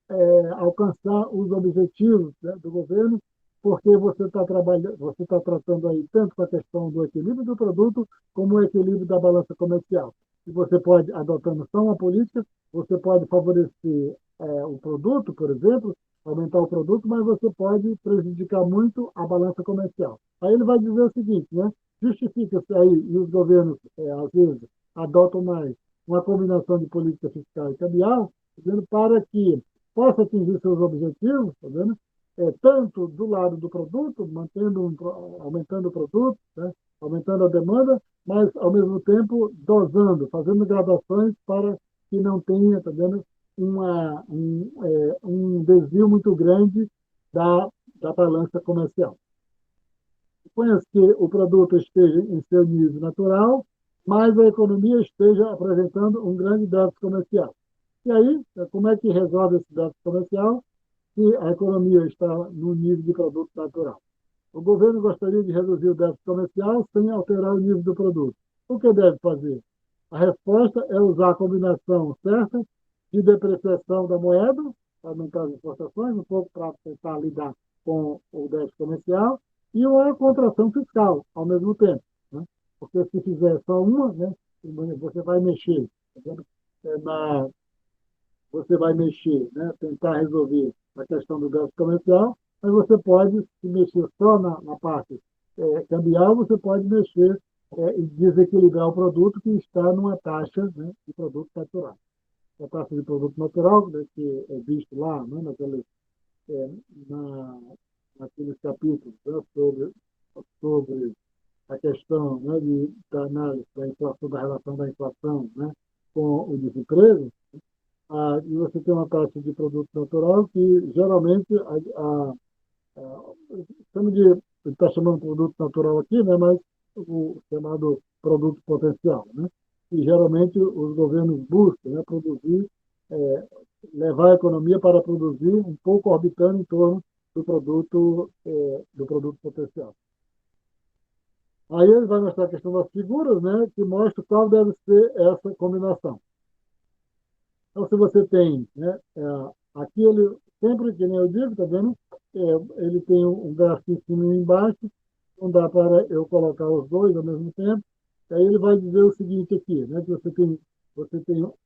alcançar os objetivos, né, do governo, porque você está trabalhando, você está tratando aí tanto com a questão do equilíbrio do produto como o equilíbrio da balança comercial. E você pode, adotando só uma política, você pode favorecer o produto, por exemplo, aumentar o produto, mas você pode prejudicar muito a balança comercial. Aí ele vai dizer o seguinte, né? Justifica-se aí, e os governos, às vezes, adotam mais uma combinação de política fiscal e cambial, dizendo, para que possa atingir seus objetivos, tá vendo? Tanto do lado do produto, aumentando o produto, né? Aumentando a demanda, mas, ao mesmo tempo, dosando, fazendo gradações para que não tenha, tá vendo, um desvio muito grande da balança comercial. Suponha-se que o produto esteja em seu nível natural, mas a economia esteja apresentando um grande déficit comercial. E aí, como é que resolve esse déficit comercial se a economia está no nível de produto natural? O governo gostaria de reduzir o déficit comercial sem alterar o nível do produto. O que deve fazer? A resposta é usar a combinação certa de depreciação da moeda, para aumentar as exportações, um pouco para tentar lidar com o déficit comercial, e uma contração fiscal ao mesmo tempo. Né? Porque se fizer só uma, né, você vai mexer, por exemplo, na, você vai mexer, né, tentar resolver a questão do déficit comercial, mas você pode, se mexer só na parte cambial, você pode mexer e desequilibrar o produto que está numa taxa, né, de produto natural. A taxa de produto natural, né, que é visto lá, né, é, na, naqueles capítulos, né, sobre a questão, né, da análise da inflação, da relação da inflação, né, com o desemprego, e você tem uma taxa de produto natural que geralmente estamos de está chamando de produto natural aqui, né, mas o chamado produto potencial, né, que geralmente os governos buscam, né, produzir, é, levar a economia para produzir um pouco orbitando em torno do produto potencial. Aí ele vai mostrar a questão das figuras, né, que mostra qual deve ser essa combinação. Então, se você tem, né, aqui ele, sempre que nem eu digo, tá vendo? Ele tem um gráfico em cima e embaixo, não dá para eu colocar os dois ao mesmo tempo. Aí ele vai dizer o seguinte aqui, né, que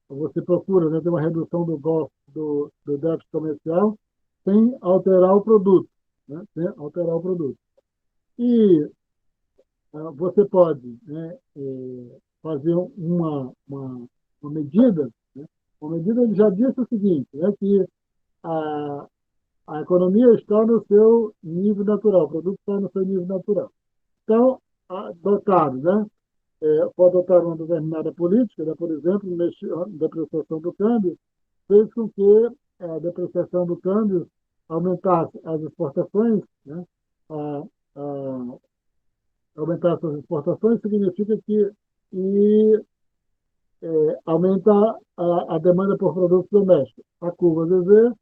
você procura, né, ter uma redução do déficit comercial sem alterar o produto, né, sem alterar o produto. E você pode, né, fazer uma medida, né? Uma medida, ele já disse o seguinte, né, que a, a economia está no seu nível natural, o produto está no seu nível natural. Então, dotado, né, pode adotar uma determinada política, né, por exemplo, depreciação do câmbio, fez com que a depreciação do câmbio aumentasse as exportações, né, a, a, aumentar as exportações significa que e aumenta a demanda por produtos domésticos. A curva de Z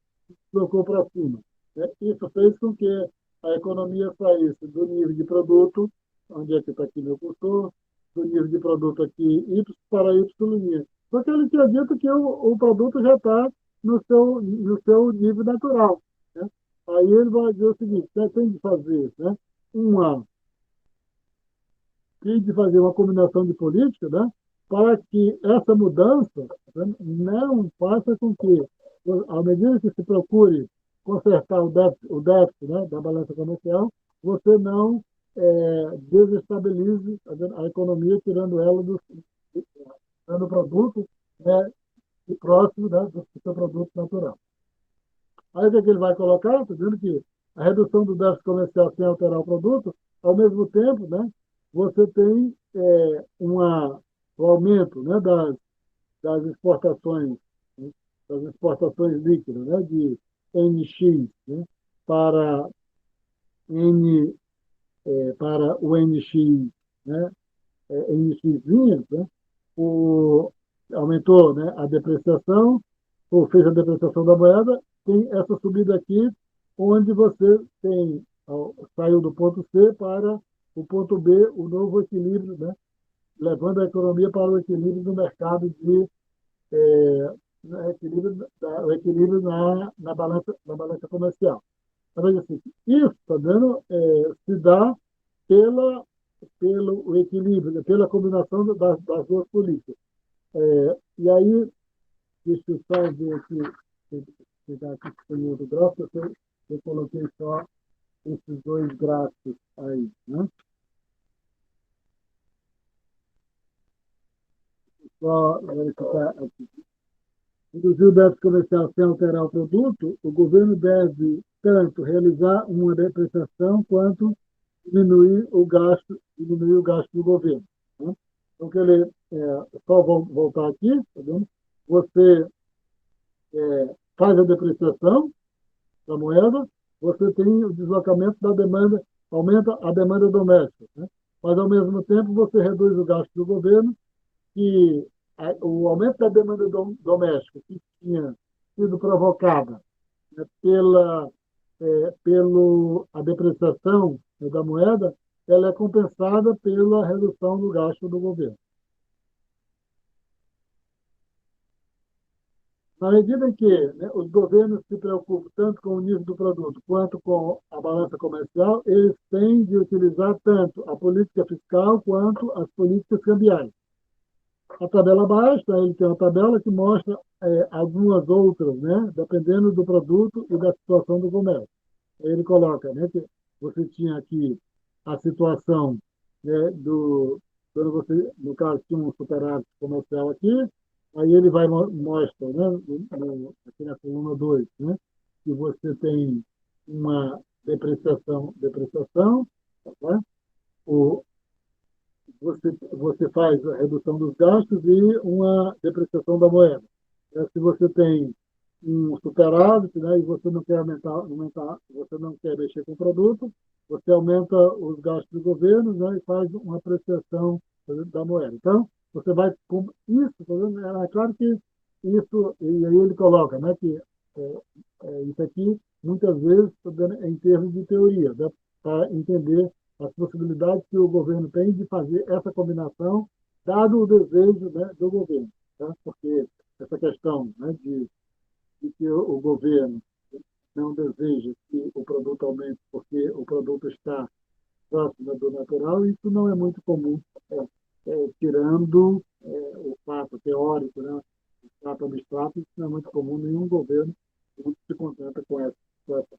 colocou para cima. Né? Isso fez com que a economia saísse do nível de produto, onde é que está aqui meu cursor, do nível de produto aqui Y para Y'. Só que ele tinha dito que o produto já está no seu nível natural. Né? Aí ele vai dizer o seguinte, né? Uma tem de fazer uma combinação de política, né, para que essa mudança, né, não faça com que, à medida que se procure consertar o déficit, né, da balança comercial, você não desestabilize a economia, tirando ela do produto, né, próximo, né, do seu produto natural. Aí o que ele vai colocar? Estou dizendo que a redução do déficit comercial sem alterar o produto, ao mesmo tempo, né, você tem o aumento, né, das exportações, né, das exportações líquidas, né, de NX, né, para, N, para o NX, né, NX, né, o, aumentou, né, a depreciação, ou fez a depreciação da moeda, tem essa subida aqui, onde você saiu do ponto C para o ponto B, o novo equilíbrio, né, levando a economia para o equilíbrio do mercado o equilíbrio na balança comercial. Mas, assim, isso, está dando, se dá pela, pelo equilíbrio, né, pela combinação das duas políticas. E aí, deixa eu só ver aqui, pegar aqui o outro gráfico, eu coloquei só esses dois gráficos aí, né? Só verificar aqui. Reduzir o déficit comercial sem alterar o produto, o governo deve tanto realizar uma depreciação quanto diminuir o gasto do governo. Né? Então, que ele, só voltar aqui, tá vendo? Você faz a depreciação da moeda, você tem o deslocamento da demanda, aumenta a demanda doméstica, né? Mas, ao mesmo tempo, você reduz o gasto do governo, que o aumento da demanda doméstica, que tinha sido provocada, né, pela depreciação, né, da moeda, ela é compensada pela redução do gasto do governo. Na medida em que, né, os governos se preocupam tanto com o nível do produto quanto com a balança comercial, eles têm de utilizar tanto a política fiscal quanto as políticas cambiais. A tabela abaixo, né, ele tem uma tabela que mostra algumas outras, né, dependendo do produto e da situação do comércio. Ele coloca, né, que você tinha aqui a situação, né, quando você, no caso, tinha um superávit comercial aqui, aí ele vai mostra, né, aqui na coluna 2, né, que você tem uma depreciação, tá? o, você faz a redução dos gastos e uma depreciação da moeda. Se você tem um superávit, né, e você não quer aumentar, você não quer mexer com o produto, você aumenta os gastos do governo, né, e faz uma apreciação da moeda. Então, você vai com isso, tá vendo? É claro que isso, e aí ele coloca, né, que isso aqui, muitas vezes, tá vendo, é em termos de teoria, né, para entender as possibilidades que o governo tem de fazer essa combinação, dado o desejo, né, do governo. Tá? Porque essa questão, né, de que o governo não deseja que o produto aumente porque o produto está próximo do natural, isso não é muito comum, tirando o fato teórico, né, o fato abstrato, isso não é muito comum, nenhum governo se contenta com essa situação.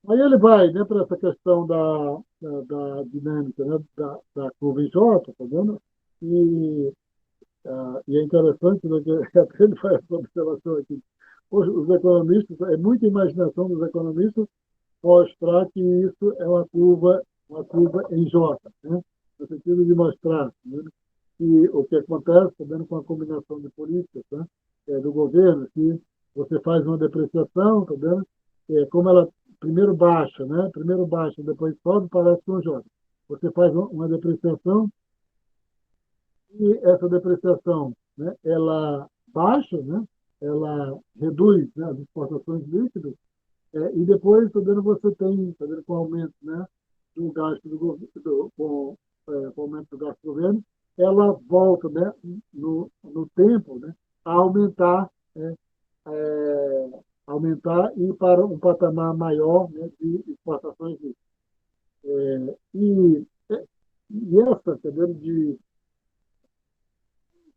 Aí ele vai, né, para essa questão da dinâmica, né, da curva em J, tá vendo? E, e é interessante, né, que até ele faz essa observação aqui. Os economistas, é muita imaginação dos economistas mostrar que isso é uma curva em J, né? No sentido de mostrar, né, que o que acontece, tá vendo, com a combinação de políticas, né, do governo, que você faz uma depreciação, tá vendo? Como ela primeiro baixa, né? Primeiro baixa, depois sobe, parece com o J. Você faz uma depreciação e essa depreciação, né, ela baixa, né? Ela reduz, né, as exportações líquidas, e depois, tá vendo, você tem, tá vendo, com o aumento, né, do gasto do governo, com o aumento do gasto do governo, ela volta, né, no tempo, né, a aumentar, né, aumentar e ir para um patamar maior, né, de exportações líquidas. E, e essa, entendeu, de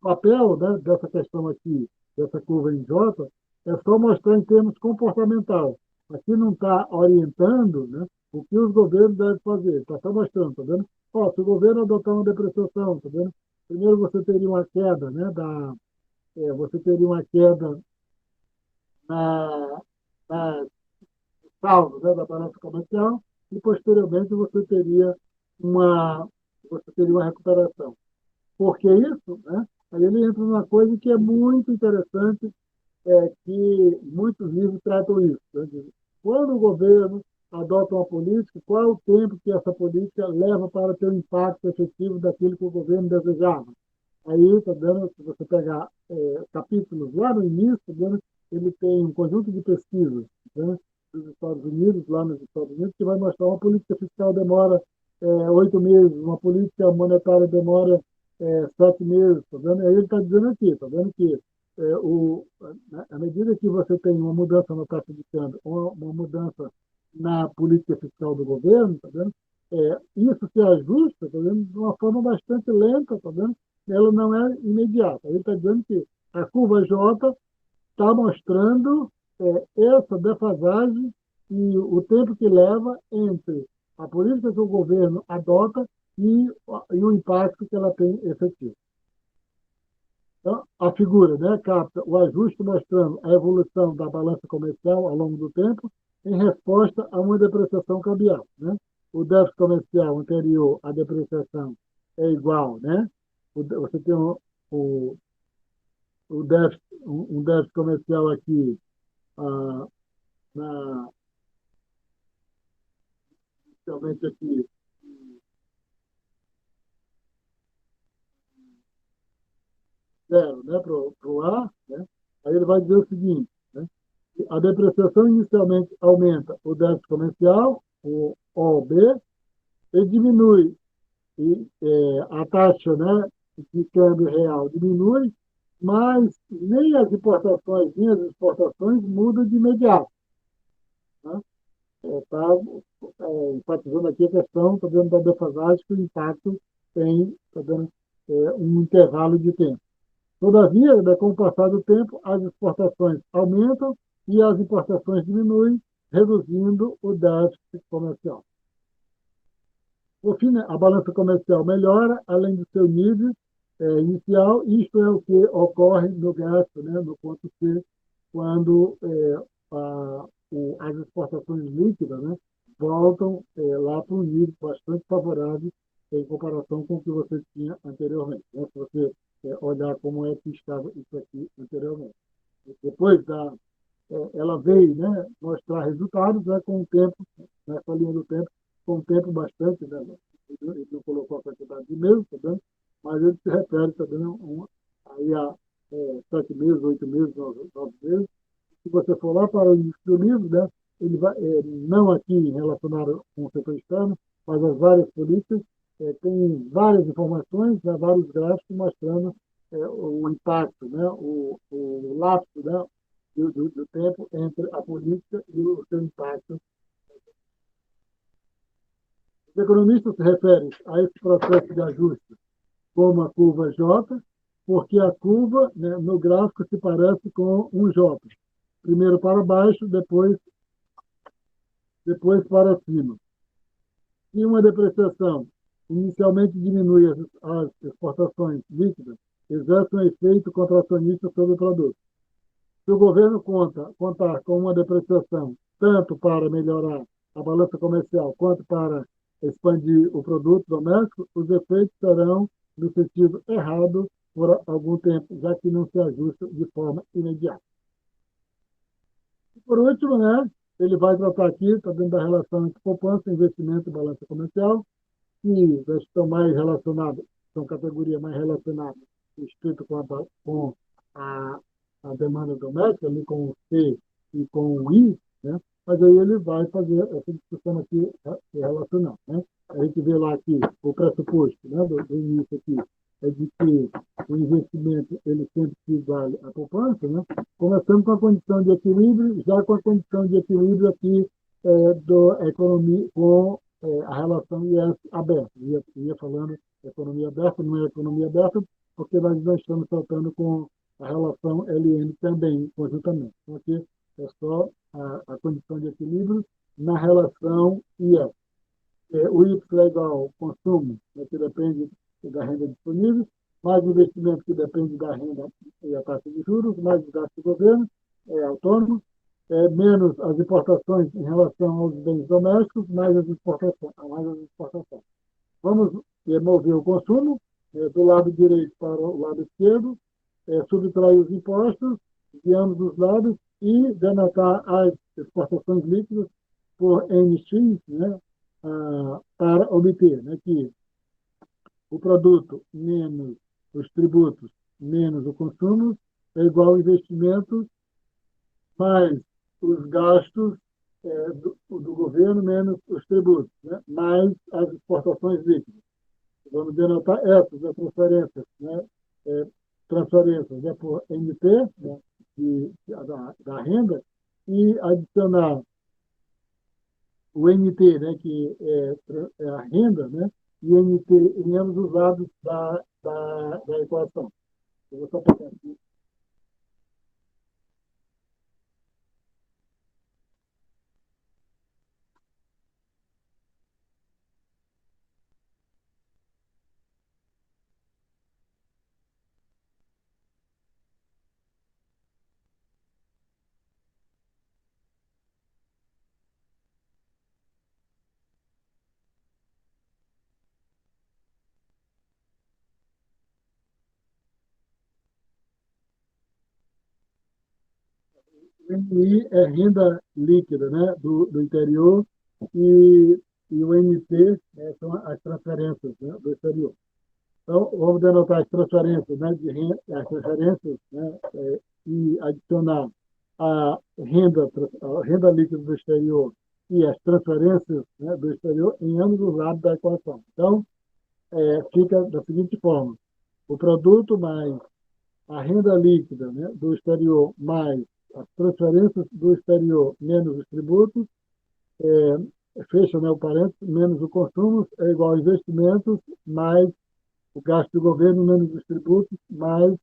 papel, né, dessa questão aqui, dessa curva em J, é só mostrar em termos comportamental. Aqui não está orientando, né, o que os governos devem fazer, está só mostrando, tá vendo? Ó, se o governo adotar uma depreciação, tá vendo? Primeiro você teria uma queda, né, você teria uma queda na, na saldo, né, da balança comercial e posteriormente uma, você teria uma recuperação. Por que isso? Né? Aí ele entra numa coisa que é muito interessante, que muitos livros tratam isso. Né? Quando o governo adota uma política, qual é o tempo que essa política leva para ter um impacto efetivo daquilo que o governo desejava? Aí, tá vendo, se você pegar capítulos lá no início, tá vendo, ele tem um conjunto de pesquisas, né, dos Estados Unidos, lá nos Estados Unidos, que vai mostrar uma política fiscal demora 8 meses, uma política monetária demora 7 meses, tá vendo? Aí ele está dizendo aqui, tá vendo que à medida que você tem uma mudança na taxa de câmbio, uma mudança na política fiscal do governo, tá vendo? Isso se ajusta, tá vendo? De uma forma bastante lenta, tá vendo? Ela não é imediata. Ele está dizendo que a curva J está mostrando essa defasagem e o tempo que leva entre a política que o governo adota e o impacto que ela tem efetivo. Então, a figura, né, capta o ajuste mostrando a evolução da balança comercial ao longo do tempo em resposta a uma depreciação cambial. Né? O déficit comercial anterior à depreciação é igual, né? Você tem o, o déficit, um déficit comercial aqui ah, na, inicialmente aqui zero, né, para o A, né? Aí ele vai dizer o seguinte, né? A depreciação inicialmente aumenta o déficit comercial, o OB, e diminui a taxa, né, de câmbio real diminui mas nem as importações nem as exportações mudam de imediato. Né? Está enfatizando aqui a questão, está dando da defasagem, que o impacto tem, está dando um intervalo de tempo. Todavia, né, com o passar do tempo, as exportações aumentam e as importações diminuem, reduzindo o déficit comercial. Por fim, né, a balança comercial melhora, além do seu nível inicial. Isto é o que ocorre no gasto, né, no ponto C, quando as exportações líquidas, né, voltam lá para um nível bastante favorável em comparação com o que você tinha anteriormente. Né? Se você olhar como é que estava isso aqui anteriormente. Depois ela veio, né, mostrar resultados, né, com o tempo, nessa linha do tempo, com um tempo bastante, né, ele não colocou a quantidade de meses, tá vendo? Mas ele se refere, tá vendo, aí a 7 meses, 8 meses, 9 meses. Se você for lá para o início do livro, né, ele vai, não aqui relacionado com o setor externo, mas as várias políticas, tem várias informações, né, vários gráficos mostrando o impacto, né, o lapso, né, do tempo entre a política e o seu impacto. Os economistas se referem a esse processo de ajuste como a curva J, porque a curva, né, no gráfico se parece com um J. Primeiro para baixo, depois para cima. Se uma depreciação inicialmente diminui as exportações líquidas, exerce um efeito contracionista sobre o produto. Se o governo contar com uma depreciação tanto para melhorar a balança comercial quanto para expandir o produto doméstico, os efeitos serão no sentido errado por algum tempo, já que não se ajustam de forma imediata. E por último, né, ele vai tratar aqui, está dentro da relação entre poupança, investimento e balança comercial, que já estão mais relacionadas, são categorias mais relacionadas, estrito com a, a demanda doméstica, ali com o C e com o I, né? Mas aí ele vai fazer essa discussão aqui relacional. Né? A gente vê lá que o pressuposto, né, do início aqui é de que o investimento ele sempre se vale à poupança, né? Começando com a condição de equilíbrio, já com a condição de equilíbrio aqui da economia com a relação IS aberta. Ia falando economia aberta, não é economia aberta, porque nós já estamos tratando com a relação LN também, conjuntamente. Então, aqui é só a condição de equilíbrio na relação IS. O Y é igual ao consumo, né, que depende da renda disponível, mais investimento que depende da renda e a taxa de juros, mais o gasto do governo, autônomo, menos as importações em relação aos bens domésticos, mais as exportações. Vamos mover o consumo do lado direito para o lado esquerdo, subtrair os impostos de ambos os lados e denotar as exportações líquidas por NX, né, para obter, né, que o produto menos os tributos menos o consumo é igual ao investimento mais os gastos do governo menos os tributos, né, mais as exportações líquidas. Vamos denotar essas transferências, né, transferências por NT, né, da renda, e adicionar o NT, né, que é a renda, né, e NT em ambos os lados da equação. Eu vou só pegar aqui. O NI é renda líquida, né, do interior, e o NT são as transferências, né, do exterior. Então, vamos denotar as transferências, né, as transferências, né, e adicionar a renda líquida do exterior e as transferências, né, do exterior em ambos os lados da equação. Então, fica da seguinte forma: o produto mais a renda líquida, né, do exterior mais as transferências do exterior menos os tributos, fecha, né, o parênteses, menos o consumo é igual a investimentos mais o gasto do governo menos os tributos mais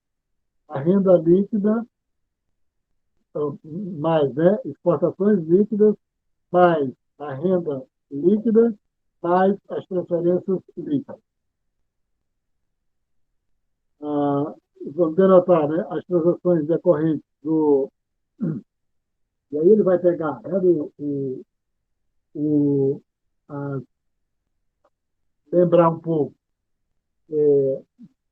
a renda líquida mais, né, exportações líquidas mais a renda líquida mais as transferências líquidas. Ah, vamos denotar, né, as transações decorrentes do. E aí ele vai pegar, né, o, a, lembrar um pouco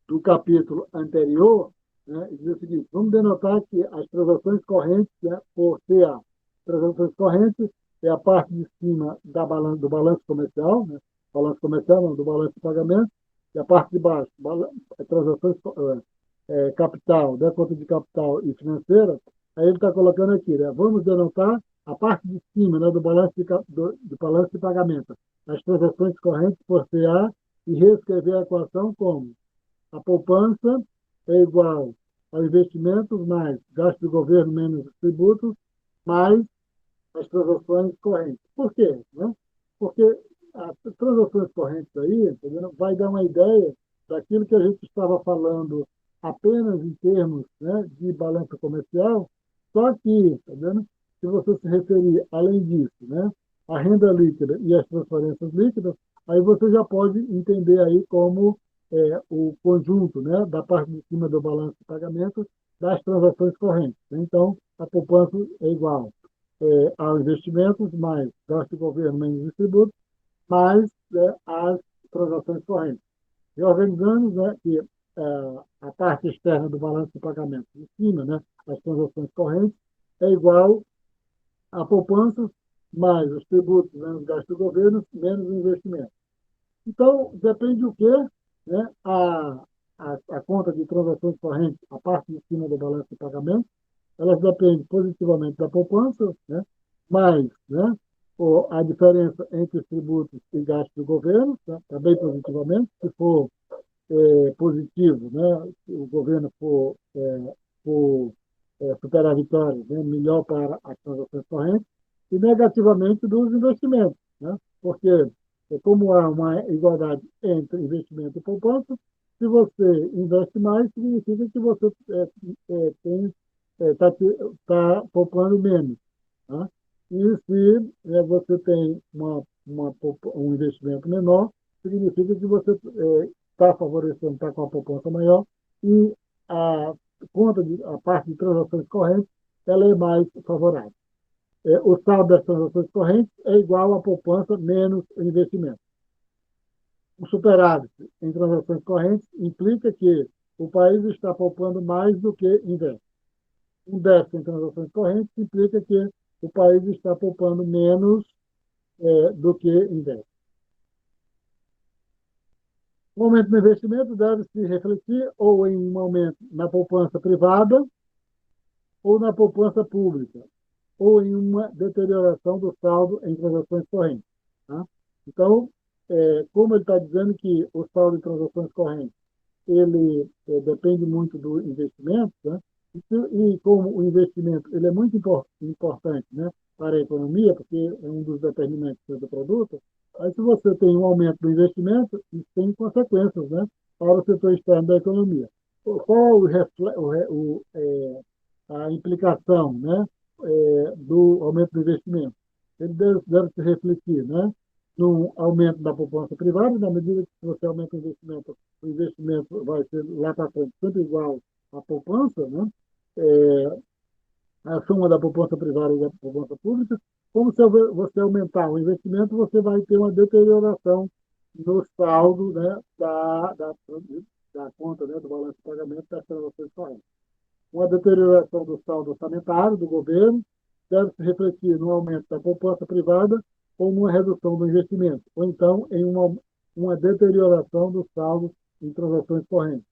do capítulo anterior, né, e dizer o seguinte: vamos denotar que as transações correntes, né, por CA, transações correntes é a parte de cima do balanço comercial, né, balanço comercial, não, do balanço de pagamento, e a parte de baixo, transações capital, da conta de capital e financeira, aí ele está colocando aqui, né, vamos denotar a parte de cima, né, do balanço de pagamento, as transações correntes por CA, e reescrever a equação como a poupança é igual ao investimento mais gasto do governo menos os tributos, mais as transações correntes. Por quê? Né? Porque as transações correntes aí, entendeu? Vai dar uma ideia daquilo que a gente estava falando apenas em termos, né, de balança comercial, só que, tá vendo? Se você se referir, além disso, né, a renda líquida e as transferências líquidas, aí você já pode entender aí como o conjunto, né, da parte de cima do balanço de pagamento das transações correntes. Então, a poupança é igual aos investimentos, mais gasto do governo menos os tributos, mais as transações correntes. E organizamos, né, que a parte externa do balanço de pagamento, de cima, né, as transações correntes, é igual a poupança, mais os tributos menos gasto do governo, menos o investimento. Então, depende o quê? Né? A conta de transações correntes, a parte de cima do balanço de pagamento, elas dependem positivamente da poupança, né? Mas, né, a diferença entre os tributos e gastos do governo, tá? Também positivamente, se for positivo, né, se o governo for superavitário, né, melhor para as transações correntes, e negativamente dos investimentos, né? Porque, como há uma igualdade entre investimento e poupança, se você investe mais, significa que você está poupando menos. Tá? E se você tem um investimento menor, significa que você está favorecendo, está com a poupança maior e a a parte de transações correntes, ela é mais favorável. O saldo das transações correntes é igual à poupança menos o investimento. O superávit em transações correntes implica que o país está poupando mais do que investe. Um déficit em transações correntes implica que o país está poupando menos do que investe. O aumento do investimento deve se refletir ou em um aumento na poupança privada ou na poupança pública, ou em uma deterioração do saldo em transações correntes. Tá? Então, como ele está dizendo que o saldo em transações correntes ele depende muito do investimento, né? E como o investimento ele é muito importante, né, para a economia, porque é um dos determinantes do produto, aí se você tem um aumento do investimento, isso tem consequências, né, para o setor externo da economia. Qual a implicação, né, do aumento do investimento? Ele deve se refletir, né, no aumento da poupança privada, na medida que você aumenta o investimento vai ser lá para frente sempre igual à poupança, né? É, a soma da poupança privada e da poupança pública. Como se você aumentar o investimento, você vai ter uma deterioração no saldo, né, da conta, né, do balanço de pagamento das transações correntes. Uma deterioração do saldo orçamentário do governo deve se refletir no aumento da poupança privada ou numa redução do investimento, ou então em uma deterioração do saldo em transações correntes.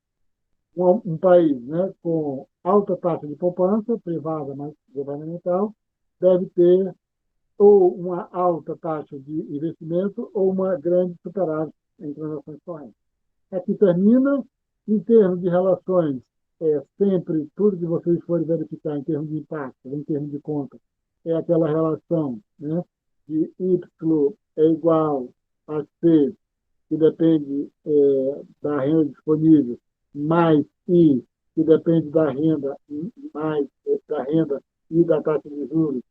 Um país, né, com alta taxa de poupança privada, mas governamental, deve ter ou uma alta taxa de investimento ou uma grande superávit em transações correntes. Aqui termina, em termos de relações sempre, tudo que vocês forem verificar em termos de impacto, em termos de conta, é aquela relação, né, de Y é igual a C, que depende da renda disponível, mais I, que depende da renda, mais da renda e da taxa de juros,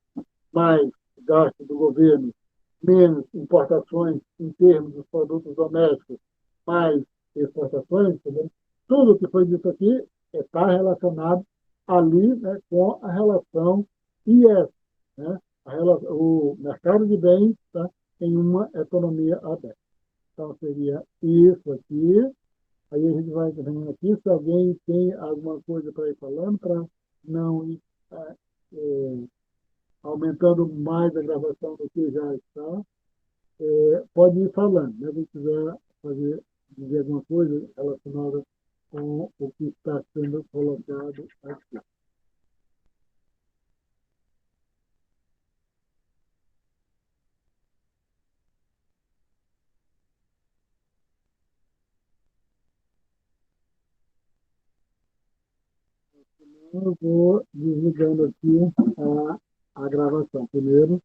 mais gasto do governo, menos importações em termos dos produtos domésticos, mais exportações, entendeu? Tudo que foi dito aqui está relacionado ali, né, com a relação IS, né, o mercado de bens, tá, em uma economia aberta. Então, seria isso aqui. Aí a gente vai terminando aqui. Se alguém tem alguma coisa para ir falando, para não ir é, aumentando mais a gravação do que já está, pode ir falando. Né? Se quiser dizer alguma coisa relacionada com o que está sendo colocado aqui. Eu vou desligando aqui a gravação primeiro.